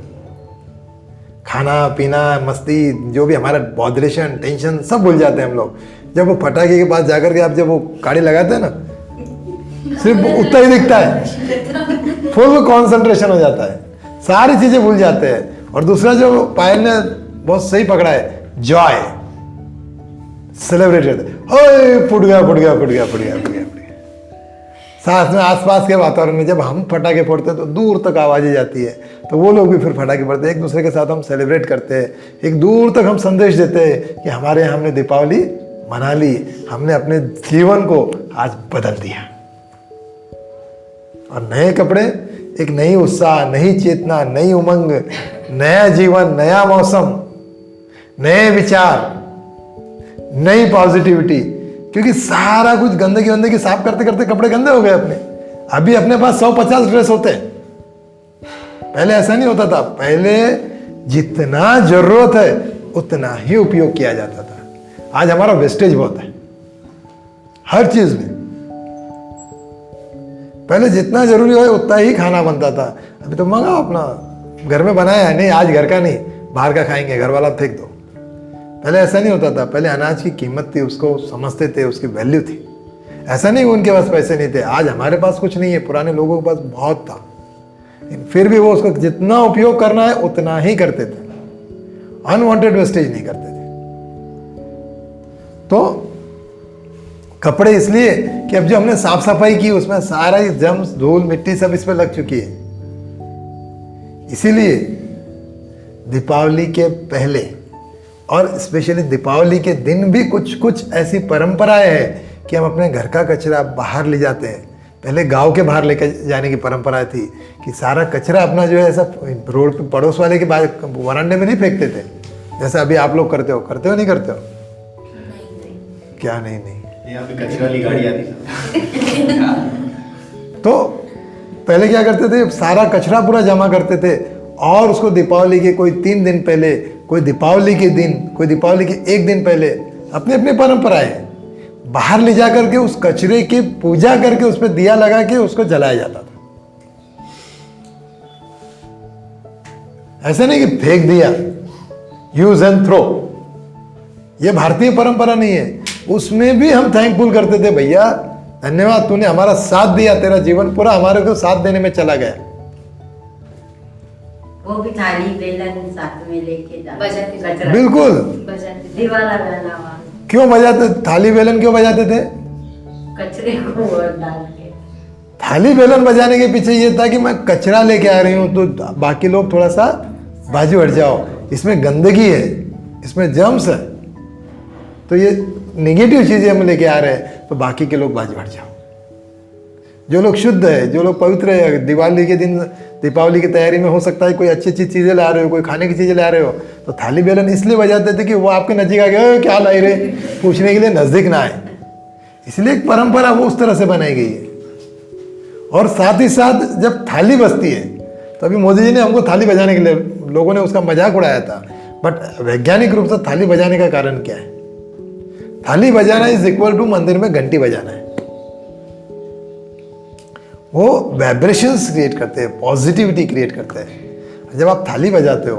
खाना पीना मस्ती जो भी हमारा बॉदरेशन टेंशन सब भूल जाते हैं हम लोग। जब वो पटाखे के पास जाकर के आप जब वो काड़ी लगाते हैं ना, सिर्फ उतना ही दिखता है, फुल कंसंट्रेशन हो जाता है, सारी चीजें भूल जाते हैं। और दूसरा जो पायल ने बहुत सही पकड़ा है, जॉय सेलिब्रेटेड, फुट गया फुट गया फुट गया फुट गया फुट गया फुट गया। साथ में आसपास के वातावरण में जब हम पटाखे फोड़ते हैं तो दूर तक आवाजें जाती है, तो वो लोग भी फिर पटाखे फोड़ते हैं, एक दूसरे के साथ हम सेलिब्रेट करते हैं, एक दूर तक हम संदेश देते हैं कि हमारे यहाँ हमने दीपावली मना ली, हमने अपने जीवन को आज बदल दिया। और नए कपड़े, एक नई उत्साह, नई चेतना, नई उमंग, नया जीवन, नया मौसम, नए विचार, नई पॉजिटिविटी। क्योंकि सारा कुछ गंदगी वंदगी साफ करते करते कपड़े गंदे हो गए अपने। अभी अपने पास 150 ड्रेस होते हैं, पहले ऐसा नहीं होता था। पहले जितना जरूरत है उतना ही उपयोग किया जाता था। आज हमारा वेस्टेज बहुत है हर चीज में। पहले जितना जरूरी हो उतना ही खाना बनता था, अभी तो मंगाओ अपना, घर में बनाया है, नहीं आज घर का नहीं बाहर का खाएंगे, घर वाला फेंक दो। पहले ऐसा नहीं होता था, पहले अनाज की कीमत थी, उसको समझते थे, उसकी वैल्यू थी। ऐसा नहीं उनके पास पैसे नहीं थे, आज हमारे पास कुछ नहीं है, पुराने लोगों के पास बहुत था, फिर भी वो उसको जितना उपयोग करना है उतना ही करते थे, अनवांटेड वेस्टेज नहीं करते थे। तो कपड़े इसलिए कि अब जो हमने साफ सफाई की उसमें सारा जम्स धूल मिट्टी सब इस पर लग चुकी है। इसीलिए दीपावली के पहले और स्पेशली दीपावली के दिन भी कुछ कुछ ऐसी परंपराएं हैं कि हम अपने घर का कचरा बाहर ले जाते हैं। पहले गांव के बाहर लेकर जाने की परंपरा थी कि सारा कचरा अपना जो है ऐसा रोड पे पड़ोस वाले के वरांडे में नहीं फेंकते थे, जैसा अभी आप लोग करते हो नहीं करते हो? क्या नहीं यहाँ पे कचरा वाली गाड़ी आती थी। तो पहले क्या करते थे, सारा कचरा पूरा जमा करते थे और उसको दीपावली के कोई 3 दिन पहले, कोई दीपावली के दिन, कोई दीपावली के 1 दिन पहले, अपनी अपनी परंपराएं बाहर ले जा करके उस कचरे की पूजा करके उस पर दिया लगा के उसको जलाया जाता था। ऐसा नहीं कि फेंक दिया, यूज एंड थ्रो, ये भारतीय परंपरा नहीं है। उसमें भी हम थैंकफुल करते थे, भैया धन्यवाद तूने हमारा साथ दिया, तेरा जीवन पूरा हमारे को साथ देने में चला गया। वो भी थाली बेलन साथ में लेके बजाते थे। कचरा बिल्कुल, बजाते थे। दीवाला बनावा, क्यों बजाते? थाली बेलन क्यों बजाते थे? कचरे को और डाल के। थाली बेलन बजाने के पीछे ये था कि मैं कचरा लेके आ रही हूँ तो बाकी लोग थोड़ा सा बाजू हट जाओ, इसमें गंदगी है, इसमें जर्म्स है, तो ये नेगेटिव चीजें हम लेके आ रहे हैं, तो बाकी के लोग बाजू हट जाओ। जो लोग शुद्ध है, जो लोग पवित्र है, दिवाली के दिन दीपावली की तैयारी में हो सकता है कोई अच्छी अच्छी चीजें ला रहे हो, कोई खाने की चीजें ला रहे हो, तो थाली बेलन इसलिए बजाते थे कि वो आपके नजदीक आ गए, क्या लाई रे, पूछने के लिए नजदीक ना आए। इसलिए एक परंपरा वो उस तरह से बनाई गई है। और साथ ही साथ जब थाली बजती है, तो अभी मोदी जी ने हमको थाली बजाने के लिए, लोगों ने उसका मजाक उड़ाया था, बट वैज्ञानिक रूप से थाली बजाने का कारण क्या है? थाली बजाना इज इक्वल टू मंदिर में घंटी बजाना है। वो वाइब्रेशंस क्रिएट करते हैं, पॉजिटिविटी क्रिएट करते हैं। जब आप थाली बजाते हो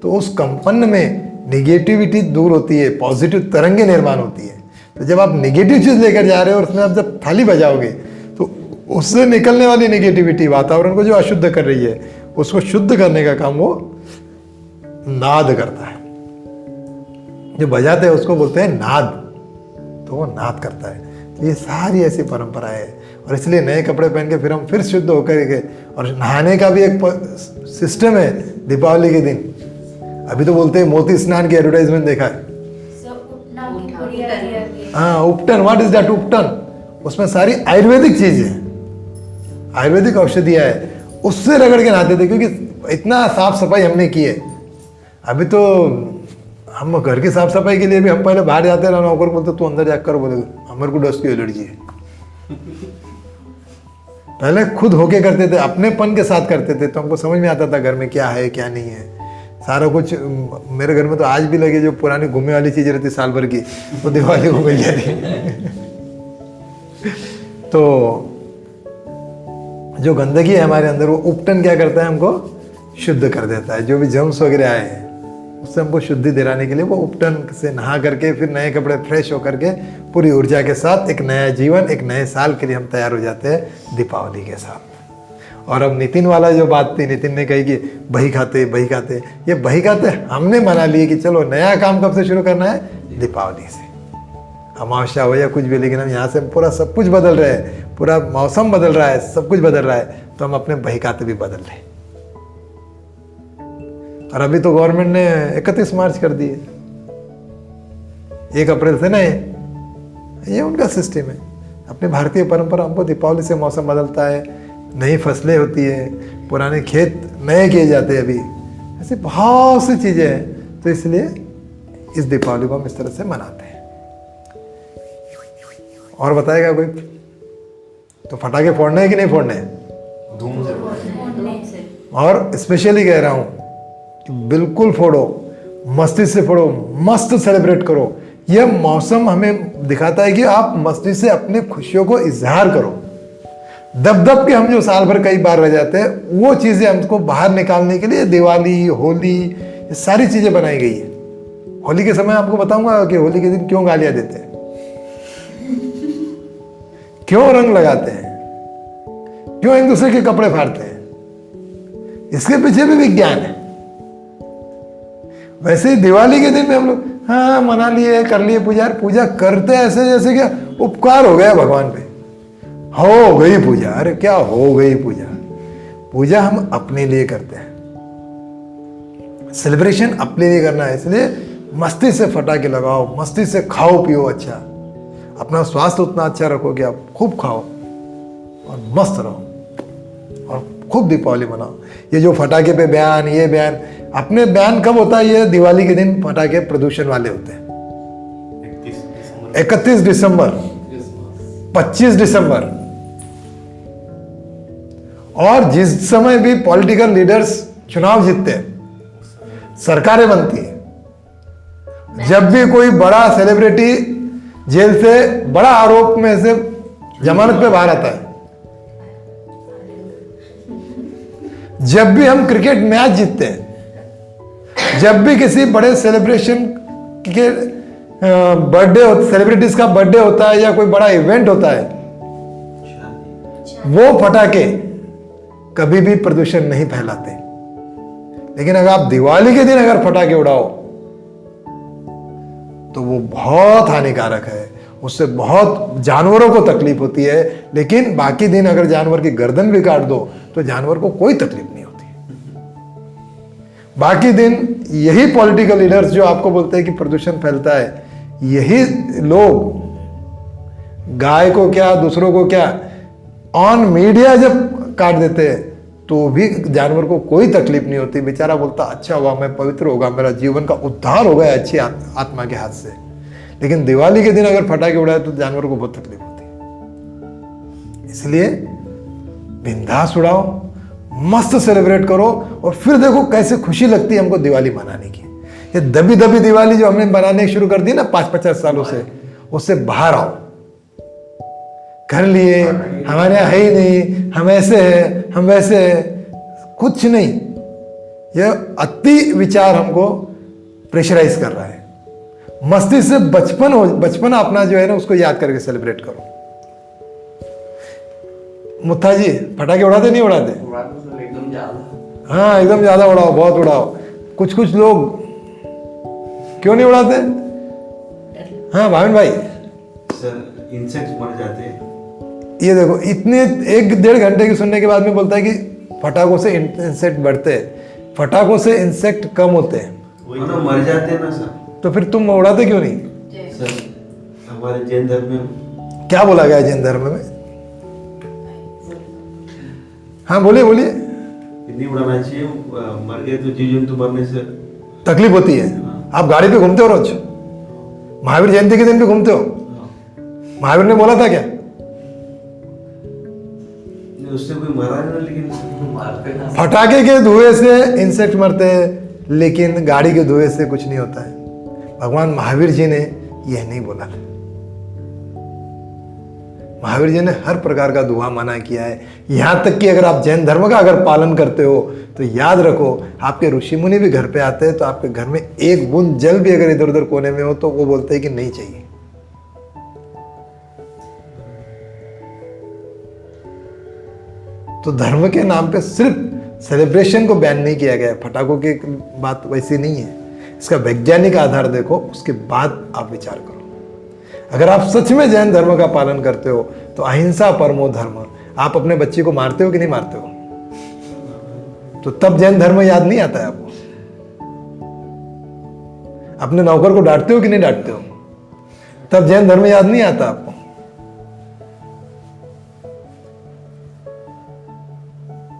तो उस कंपन में निगेटिविटी दूर होती है, पॉजिटिव तरंगे निर्माण होती है। तो जब आप नेगेटिव चीज लेकर जा रहे हो और उसमें आप जब थाली बजाओगे तो उससे निकलने वाली नेगेटिविटी वातावरण को जो अशुद्ध कर रही है, उसको शुद्ध करने का काम वो नाद करता है। जो बजाते हैं उसको बोलते हैं नाद, तो वो नाद करता है। तो ये सारी ऐसी परंपराएं है, और इसलिए नए कपड़े पहन के फिर हम फिर शुद्ध होकर के, और नहाने का भी एक सिस्टम है दीपावली के दिन। अभी तो बोलते हैं मोती स्नान की एडवर्टाइजमेंट देखा है। So, उपटन की पूरी आती है। हाँ, उपटन, व्हाट इज दैट? उपटन, उसमें सारी आयुर्वेदिक चीज़ें हैं, आयुर्वेदिक औषधियाँ है, उससे रगड़ के नहाते थे, क्योंकि इतना साफ सफाई हमने की है। अभी तो हम घर की साफ सफाई के लिए भी हम पहले बाहर जाते हैं, नौकर को बोलते तू अंदर जाकर, बोले हमारे को डस्ट की एलर्जी है। पहले खुद होके करते थे, अपनेपन के साथ करते थे, तो हमको समझ में आता था घर में क्या है क्या नहीं है, सारा कुछ। मेरे घर में तो आज भी लगे जो पुरानी घूमने वाली चीज़ें रहती साल भर की, वो दिवाली को मिल जाती। तो जो गंदगी है हमारे अंदर, वो उपटन क्या करता है, हमको शुद्ध कर देता है। जो भी जर्म्स वगैरह आए हैं उससे हमको शुद्धि दिलाने के लिए वो उपटन से नहा करके फिर नए कपड़े फ्रेश होकर के पूरी ऊर्जा के साथ एक नया जीवन, एक नए साल के लिए हम तैयार हो जाते हैं दीपावली के साथ। और अब नितिन वाला जो बात थी, नितिन ने कही कि बही खाते, ये बही खाते हमने मना लिए कि चलो नया काम कब से शुरू करना है, दीपावली से। अमावस्या हो या कुछ भी, लेकिन हम यहाँ से पूरा सब कुछ बदल रहे हैं, पूरा मौसम बदल रहा है, सब कुछ बदल रहा है, तो हम अपने बही खाते भी बदल रहे हैं। और अभी तो गवर्नमेंट ने 31 मार्च कर दिए, 1 अप्रैल से नए, ये उनका सिस्टम है। अपनी भारतीय परंपरा, हमको दीपावली से मौसम बदलता है, नई फसलें होती है, पुराने खेत नए किए जाते हैं, अभी ऐसी बहुत सी चीज़ें हैं। तो इसलिए इस दीपावली को हम इस तरह से मनाते हैं। और बताएगा कोई? तो फटाके फोड़ने हैं कि नहीं फोड़ने हैं? धूम से और स्पेशली कह रहा हूँ कि बिल्कुल फोड़ो, मस्ती से फोड़ो, मस्त सेलिब्रेट करो। यह मौसम हमें दिखाता है कि आप मस्ती से अपनी खुशियों को इजहार करो। दब दब के हम जो साल भर कई बार रह जाते हैं, वो चीज़ें हमको बाहर निकालने के लिए दिवाली, होली, ये सारी चीज़ें बनाई गई है। होली के समय आपको बताऊंगा कि होली के दिन क्यों गालियाँ देते हैं, क्यों रंग लगाते हैं, क्यों एक दूसरे के कपड़े फाड़ते हैं, इसके पीछे भी विज्ञान है। वैसे ही दिवाली के दिन में हम लोग हाँ मना लिए, कर लिए पूजा। पूजा करते ऐसे जैसे क्या उपकार हो गया भगवान पे, हो गई पूजा। अरे क्या हो गई पूजा? पूजा हम अपने लिए करते हैं, सेलिब्रेशन अपने लिए करना है। इसलिए मस्ती से फटाके लगाओ, मस्ती से खाओ पियो, अच्छा अपना स्वास्थ्य उतना अच्छा रखो कि आप खूब खाओ और मस्त रहो और खूब दीपावली मनाओ। ये जो फटाके पे बयान, ये बयान, अपने बयान कब होता है? ये दिवाली के दिन फटाके प्रदूषण वाले होते हैं। 31 दिसंबर, 25 दिसंबर। और जिस समय भी पॉलिटिकल लीडर्स चुनाव जीतते हैं, सरकारें बनती है, जब भी कोई बड़ा सेलिब्रिटी जेल से बड़ा आरोप में से जमानत पे बाहर आता है, जब भी हम क्रिकेट मैच जीतते हैं, जब भी किसी बड़े सेलिब्रेशन के बर्थडे, सेलिब्रिटीज का बर्थडे होता है या कोई बड़ा इवेंट होता है, वो फटाके कभी भी प्रदूषण नहीं फैलाते। लेकिन अगर आप दिवाली के दिन अगर फटाके उड़ाओ तो वो बहुत हानिकारक है, उससे बहुत जानवरों को तकलीफ होती है। लेकिन बाकी दिन अगर जानवर की गर्दन भी काट दो तो जानवर को कोई तकलीफ नहीं होती। बाकी दिन यही पॉलिटिकल लीडर्स जो आपको बोलते हैं कि प्रदूषण फैलता है, यही लोग गाय को क्या, दूसरों को क्या, ऑन मीडिया जब काट देते हैं तो भी जानवर को कोई तकलीफ नहीं होती। बेचारा बोलता अच्छा हुआ, मैं पवित्र होगा, मेरा जीवन का उद्धार हो गया अच्छी आत्मा के हाथ से। लेकिन दिवाली के दिन अगर फटाके उड़ाए तो जानवर को बहुत तकलीफ होती है। इसलिए बिंदास उड़ाओ, मस्त सेलिब्रेट करो और फिर देखो कैसे खुशी लगती है हमको दिवाली मनाने की। ये दबी दबी दिवाली जो हमने बनाने शुरू कर दी ना 5-50 सालों से, उससे बाहर आओ। कर लिए, हमारे यहाँ है ही नहीं, हम ऐसे हैं, हम वैसे हैं, कुछ नहीं। यह अति विचार हमको प्रेशराइज कर रहा है। मस्ती से बचपन अपना जो है ना उसको याद करके सेलिब्रेट करो। मुत्था जी फटाके उड़ाते नहीं उड़ाते? एकदम ज्यादा। हाँ एकदम ज्यादा उड़ाओ, बहुत उड़ाओ। कुछ लोग क्यों नहीं उड़ाते? हाँ भाविन भाई, सर इंसेक्ट्स मर जाते हैं। ये देखो इतने 1-1.5 घंटे की सुनने के बाद में बोलता है कि फटाकों से इंसेक्ट बढ़ते हैं, फटाकों से इंसेक्ट कम होते हैं। तो मर जाते हैं ना सर। तो फिर तुम उड़ाते क्यों नहीं? सर हमारे जैन धर्म में क्या बोला गया है जैन धर्म में? हाँ बोलिए बोलिए। नहीं उड़ाना चाहिए, मर गए तो जीव जंतु मरने से तकलीफ होती है। आप गाड़ी पे घूमते हो रोज, महावीर जयंती के दिन भी घूमते हो। महावीर ने बोला था क्या? नहीं, उससे कोई मरा नहीं, लेकिन मारते ना। फटाके के धुएं से इंसेक्ट मरते हैं, लेकिन गाड़ी के धुएं से कुछ नहीं होता है। भगवान महावीर जी ने यह नहीं बोला। महावीर जी ने हर प्रकार का धुआं मना किया है। यहां तक कि अगर आप जैन धर्म का अगर पालन करते हो तो याद रखो, आपके ऋषि मुनि भी घर पे आते हैं तो आपके घर में एक बूंद जल भी अगर इधर उधर कोने में हो तो वो बोलते हैं कि नहीं चाहिए। तो धर्म के नाम पे सिर्फ सेलिब्रेशन को बैन नहीं किया गया है। पटाखों की बात वैसी नहीं है। इसका वैज्ञानिक आधार देखो, उसके बाद आप विचार करो। अगर आप सच में जैन धर्म का पालन करते हो तो अहिंसा परमो धर्म। आप अपने बच्चे को मारते हो कि नहीं मारते हो? तो तब जैन धर्म याद नहीं आता है आपको। अपने नौकर को डांटते हो कि नहीं डांटते हो? तब जैन धर्म याद नहीं आता आपको।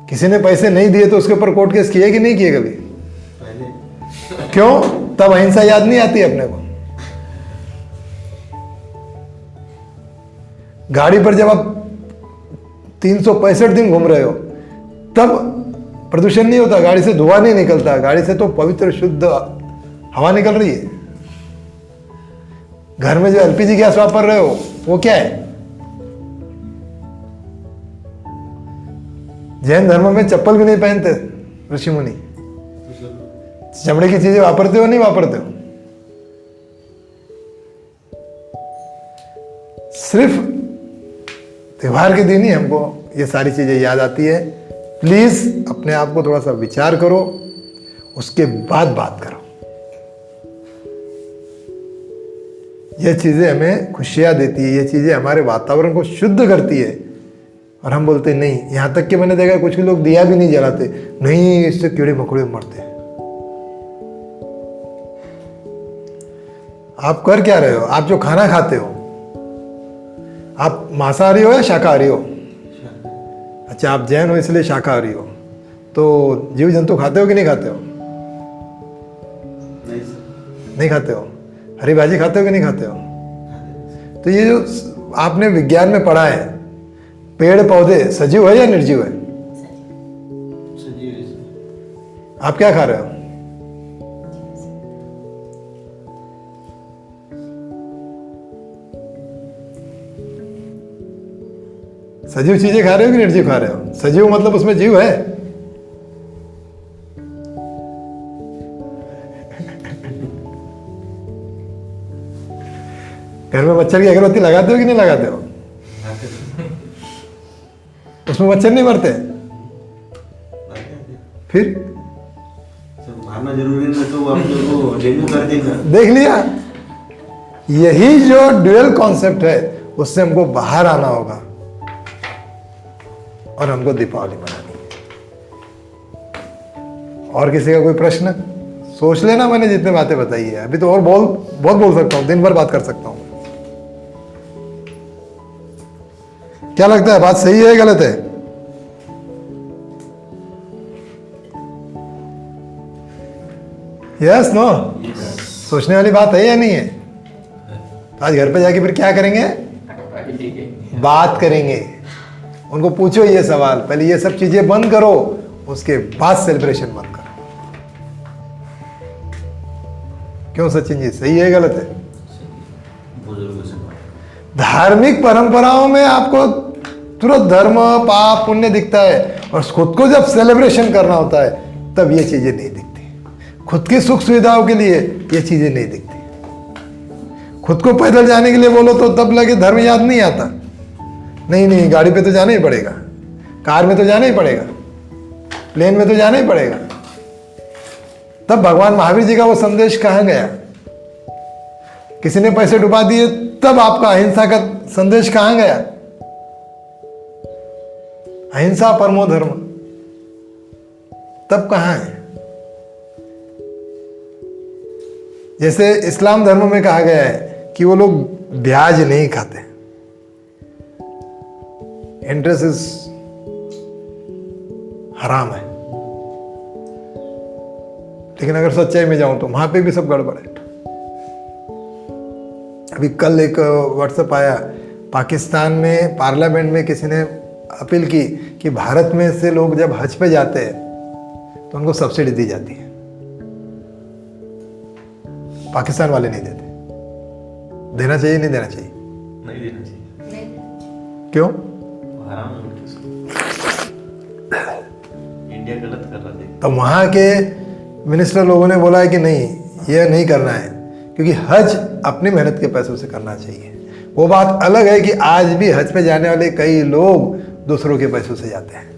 किसी ने पैसे नहीं दिए तो उसके ऊपर कोर्ट केस किए कि नहीं किए कभी? पहले क्यों? तब अहिंसा याद नहीं आती अपने को। गाड़ी पर जब आप 365 दिन घूम रहे हो तब प्रदूषण नहीं होता, गाड़ी से धुआं नहीं निकलता, गाड़ी से तो पवित्र शुद्ध हवा निकल रही है। घर में जो एलपीजी गैस वापर रहे हो वो क्या है? जैन धर्म में चप्पल भी नहीं पहनते ऋषि मुनि। चमड़े की चीजें वापरते हो नहीं वापरते हो? सिर्फ त्योहार के दिन ही हमको ये सारी चीजें याद आती है। प्लीज अपने आप को थोड़ा सा विचार करो, उसके बाद बात करो। ये चीजें हमें खुशियां देती है, ये चीजें हमारे वातावरण को शुद्ध करती है। और हम बोलते नहीं। यहां तक कि मैंने देखा कुछ लोग दिया भी नहीं जलाते, नहीं इससे कीड़े मकोड़े मरते हैं। आप कर क्या रहे हो? आप जो खाना खाते हो, आप मांसाहारी हो या शाकाहारी हो? अच्छा, आप जैन हो इसलिए शाकाहारी हो। तो जीव जंतु खाते हो कि नहीं खाते हो? नहीं सर, नहीं खाते हो। हरी भाजी खाते हो कि नहीं खाते हो? तो ये जो आपने विज्ञान में पढ़ा है, पेड़ पौधे सजीव है या निर्जीव है? सजीव है सर। आप क्या खा रहे हो? सजीव चीजें खा रहे हो कि निर्जीव खा रहे हो? सजीव मतलब उसमें जीव है। घर में मच्छर की अगरबत्ती लगाते हो कि नहीं लगाते हो? उसमें मच्छर नहीं मरते? फिर सर मारना जरूरी नहीं तो आप लोगों को डेंगू कर देगा। देख लिया, यही जो ड्यूअल कॉन्सेप्ट है उससे हमको बाहर आना होगा और हमको दीपावली मनानी है। और किसी का कोई प्रश्न? सोच लेना, मैंने जितने बातें बताई है अभी तो और बहुत बोल सकता हूं, दिन भर बात कर सकता हूं। क्या लगता है, बात सही है गलत है? Yes no? सोचने वाली बात है या नहीं है? तो आज घर पे जाके फिर क्या करेंगे? बात करेंगे। उनको पूछो ये सवाल, पहले ये सब चीजें बंद करो, उसके बाद सेलिब्रेशन बंद करो। क्यों सचिन जी, सही है गलत है? बुजुर्गों से धार्मिक परंपराओं में आपको तुरंत धर्म पाप पुण्य दिखता है, और खुद को जब सेलिब्रेशन करना होता है तब ये चीजें नहीं दिखती। खुद की सुख सुविधाओं के लिए ये चीजें नहीं दिखती। खुद को पैदल जाने के लिए बोलो तो तब लगे धर्म याद नहीं आता। नहीं नहीं, गाड़ी पे तो जाना ही पड़ेगा, कार में तो जाना ही पड़ेगा, प्लेन में तो जाना ही पड़ेगा। तब भगवान महावीर जी का वो संदेश कहाँ गया? किसी ने पैसे डुबा दिए तब आपका अहिंसा का संदेश कहाँ गया? अहिंसा परमो धर्म तब कहाँ है? जैसे इस्लाम धर्म में कहा गया है कि वो लोग ब्याज नहीं खाते, इंटरेस्ट इज हराम है। लेकिन अगर सच्चाई में जाऊं तो वहां पे भी सब गड़बड़ है। अभी कल एक व्हाट्सएप आया, पाकिस्तान में पार्लियामेंट में किसी ने अपील की कि भारत में से लोग जब हज पे जाते हैं तो उनको सब्सिडी दी जाती है, पाकिस्तान वाले नहीं देते। देना चाहिए नहीं देना चाहिए? नहीं देना चाहिए। क्यों? हराम है उनके साथ। इंडिया गलत कर रहा है। तो वहाँ के मिनिस्टर लोगों ने बोला है कि नहीं, ये नहीं करना है, क्योंकि हज अपनी मेहनत के पैसों से करना चाहिए। वो बात अलग है कि आज भी हज पे जाने वाले कई लोग दूसरों के पैसों से जाते हैं।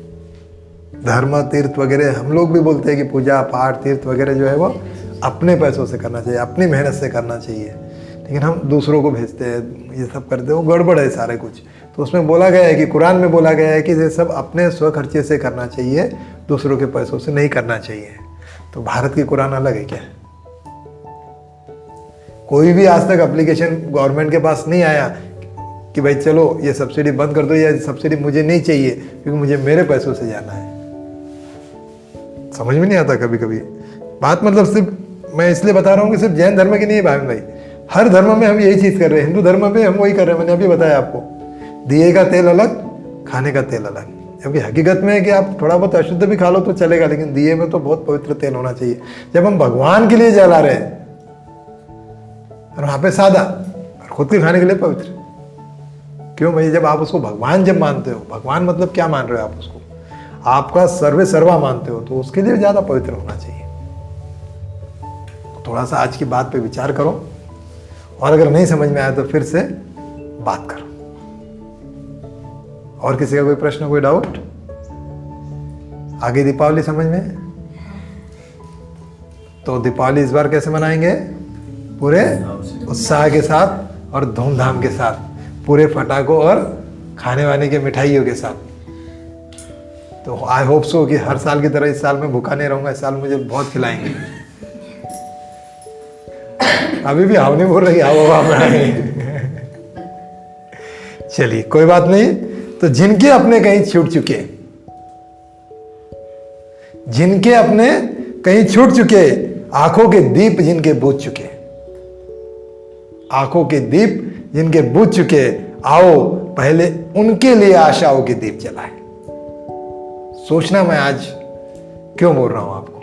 धर्म तीर्थ वगैरह हम लोग भी बोलते हैं कि पूजा पाठ तीर्थ वगैरह जो है वो अपने पैसों से करना चाहिए, अपनी मेहनत से करना चाहिए, लेकिन हम दूसरों को भेजते हैं, ये सब करते हैं, वो गड़बड़ है सारे कुछ। तो उसमें बोला गया है कि कुरान में बोला गया है कि ये सब अपने स्व खर्चे से करना चाहिए, दूसरों के पैसों से नहीं करना चाहिए। तो भारत की कुरान अलग है क्या? कोई भी आज तक एप्लीकेशन गवर्नमेंट के पास नहीं आया कि भाई चलो ये सब्सिडी बंद कर दो, या सब्सिडी मुझे नहीं चाहिए क्योंकि मुझे मेरे पैसों से जाना है। समझ में नहीं आता कभी कभी बात। मतलब सिर्फ मैं इसलिए बता रहा हूँ कि सिर्फ जैन धर्म की नहीं है भाई, हर धर्म में हम यही चीज़ कर रहे हैं। हिंदू धर्म में हम वही कर रहे हैं, मैंने अभी बताया आपको, दिए का तेल अलग, खाने का तेल अलग। क्योंकि हकीकत में है कि आप थोड़ा बहुत अशुद्ध भी खा लो तो चलेगा, लेकिन दिए में तो बहुत पवित्र तेल होना चाहिए। जब हम भगवान के लिए जला रहे हैं और वहाँ पे सादा, और खुद के खाने के लिए पवित्र, क्यों भाई? जब आप उसको भगवान जब मानते हो, भगवान मतलब क्या मान रहे हो आप उसको, आपका सर्वे सर्वा मानते हो, तो उसके लिए ज़्यादा पवित्र होना चाहिए। तो थोड़ा सा आज की बात पे विचार करो, और अगर नहीं समझ में आया तो फिर से बात करो। और किसी का कोई प्रश्न, कोई डाउट? आगे दीपावली समझ में? तो दीपावली इस बार कैसे मनाएंगे? पूरे उत्साह के साथ और धूमधाम के साथ, पूरे पटाखों और खाने वाने के मिठाइयों के साथ। तो आई होप सो कि हर साल की तरह इस साल मैं भूखा नहीं रहूंगा, इस साल मुझे बहुत खिलाएंगे। अभी भी हाव नहीं बोल रही, हाव चलिए कोई बात नहीं। तो जिनके अपने कहीं छूट चुके, जिनके अपने कहीं छूट चुके, आंखों के दीप जिनके बुझ चुके, आंखों के दीप जिनके बुझ चुके, आओ पहले उनके लिए आशाओं के दीप जलाए। सोचना मैं आज क्यों बोल रहा हूं आपको।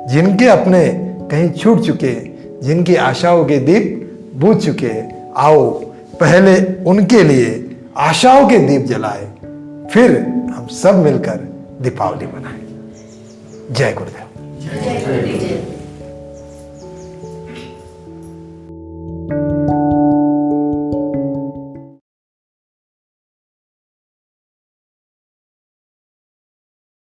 जिनके अपने कहीं छूट चुके, जिनकी आशाओं के दीप बुझ चुके, आओ पहले उनके लिए आशाओं के दीप जलाए, फिर हम सब मिलकर दीपावली मनाएं। जय गुरुदेव। जय गुरुदेव।